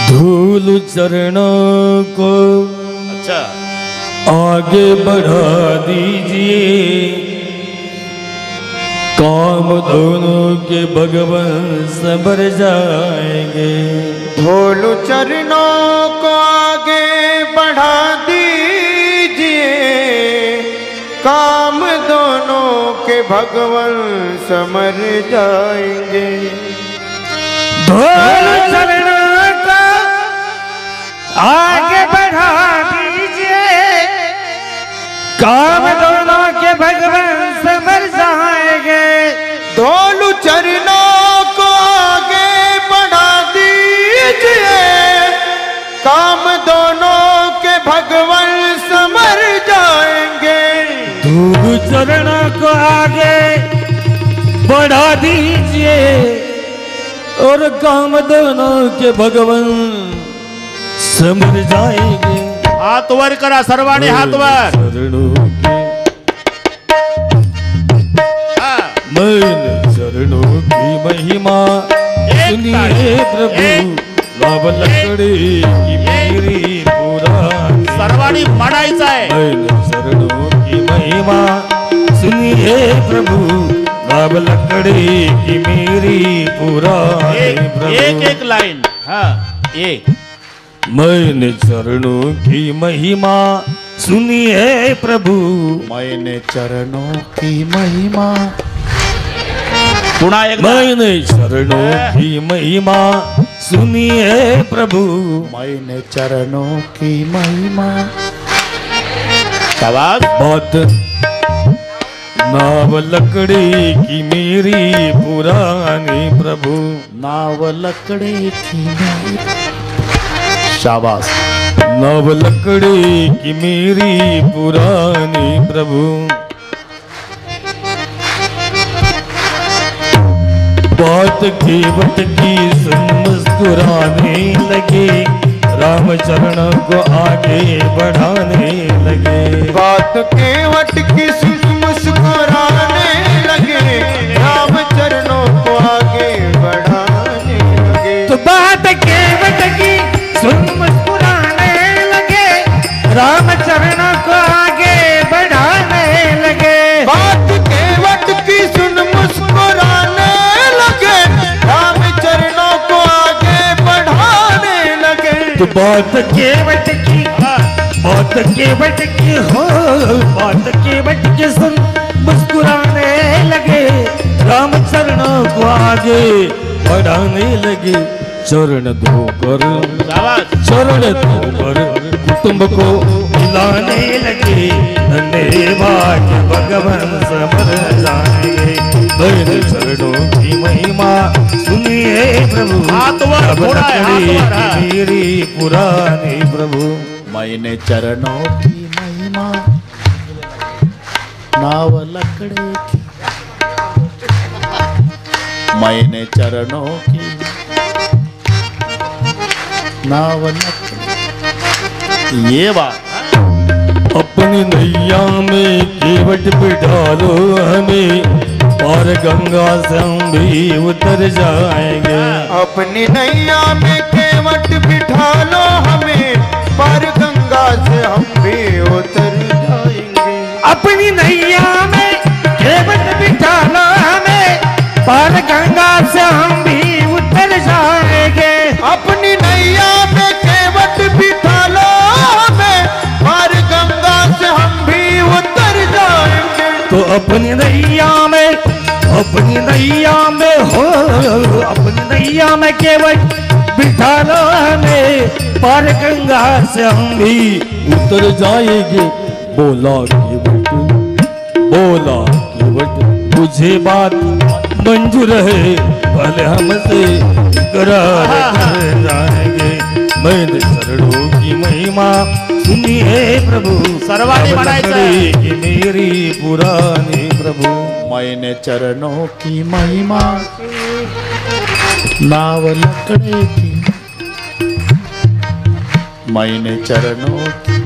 धूल चरणों को अच्छा आगे बढ़ा दीजिए, काम दोनों के भगवान संभर जाएंगे। धूल चरणों को आगे बढ़ा भगवान समर जाएंगे। ढोल चरणों को आगे बढ़ा दीजिए, काम दोनों के भगवान समर जाएंगे। ढोल चरणों को आगे बढ़ा दीजिए, काम दोनों के भगवान समर जाएंगे। ढोल चरणों को आगे बढ़ा दीजिए और काम दोनों के भगवान समर जाएंगे। हाथ वर करा सर्वांनी, हाथ वर। चरणों की महिमा सुनिए प्रभु, लाभ लकड़ी की मेरी पुरानी। सर्वांनी म्हणायचं आहे। चरणों की महिमा सुनिए प्रभु, लाभ लकड़ी की मेरी पुरानी। एक एक लाइन। हाँ एक। मैंने चरणों की महिमा सुनी है प्रभु, मैंने चरणों की महिमा। पुन्हा एकदा। मैंने चरणों की महिमा सुनी है प्रभु, मैंने चरणों की महिमा। शाबाश। बात नाव लकड़ी की मेरी पुरानी प्रभु, नाव लकड़ी की मेरी। शाबाश। नाव लकड़ी की मेरी पुरानी प्रभु। बात केवट की सुन मुस्कुराने लगे, राम चरण को आगे बढ़ाने लगे। बात केवट की सुन मुस्कुराने लगे, राम चरणों को आगे बढ़ाने लगे। तो बात केवट की सुन मुस्कुराने लगे, राम चरणों को आगे बढ़ाने लगे। बात केवट की सुन मुस्कुराने लगे, राम चरणों को आगे बढ़ाने लगे। तो बात केवट की हो, बात केवट की सुन मुस्कुराने लगे, राम चरणों को आगे बढ़ाने लगे। चरण धोकर, चरण धोकर कुटुंब को मिलाने लगे, धन्यवाद भगवान समर जाएंगे। मेरे चरणों की महिमा सुनिए प्रभु, मेरी पुरानी प्रभु। मैंने चरणों की महिमा, नाव लकड़ी की। मैंने चरणों की नाव लकड़ी। ये बात। अपनी नैया में केवट बिठा लो हमें, और गंगा से हम भी उतर जाएंगे। अपनी नैया में केवट बिठा लो हमें, पर गंगा से हम भी उतर जाएंगे। अपनी नैया में केवट बिठा लो हमें, पर गंगा से हम भी उतर जाएंगे। अपनी नैया में केवट बिठा लो हमें, पर गंगा से हम भी उतर जाएंगे। तो अपनी नैया में हो, अपनी नैया में केवट बिठा लो हमें, पर गंगा से हम भी उतर जाएंगे। बोला केवट मुझे बात मंजूर है, भले हमसे करार कर जाएंगे। मैंने चरणों की महिमा सुनी है प्रभु, सर्वांनी म्हणायचं आहे। की मेरी पुरानी प्रभु। मैंने चरणों की महिमा, नाव लकड़ी की। मैंने चरणों की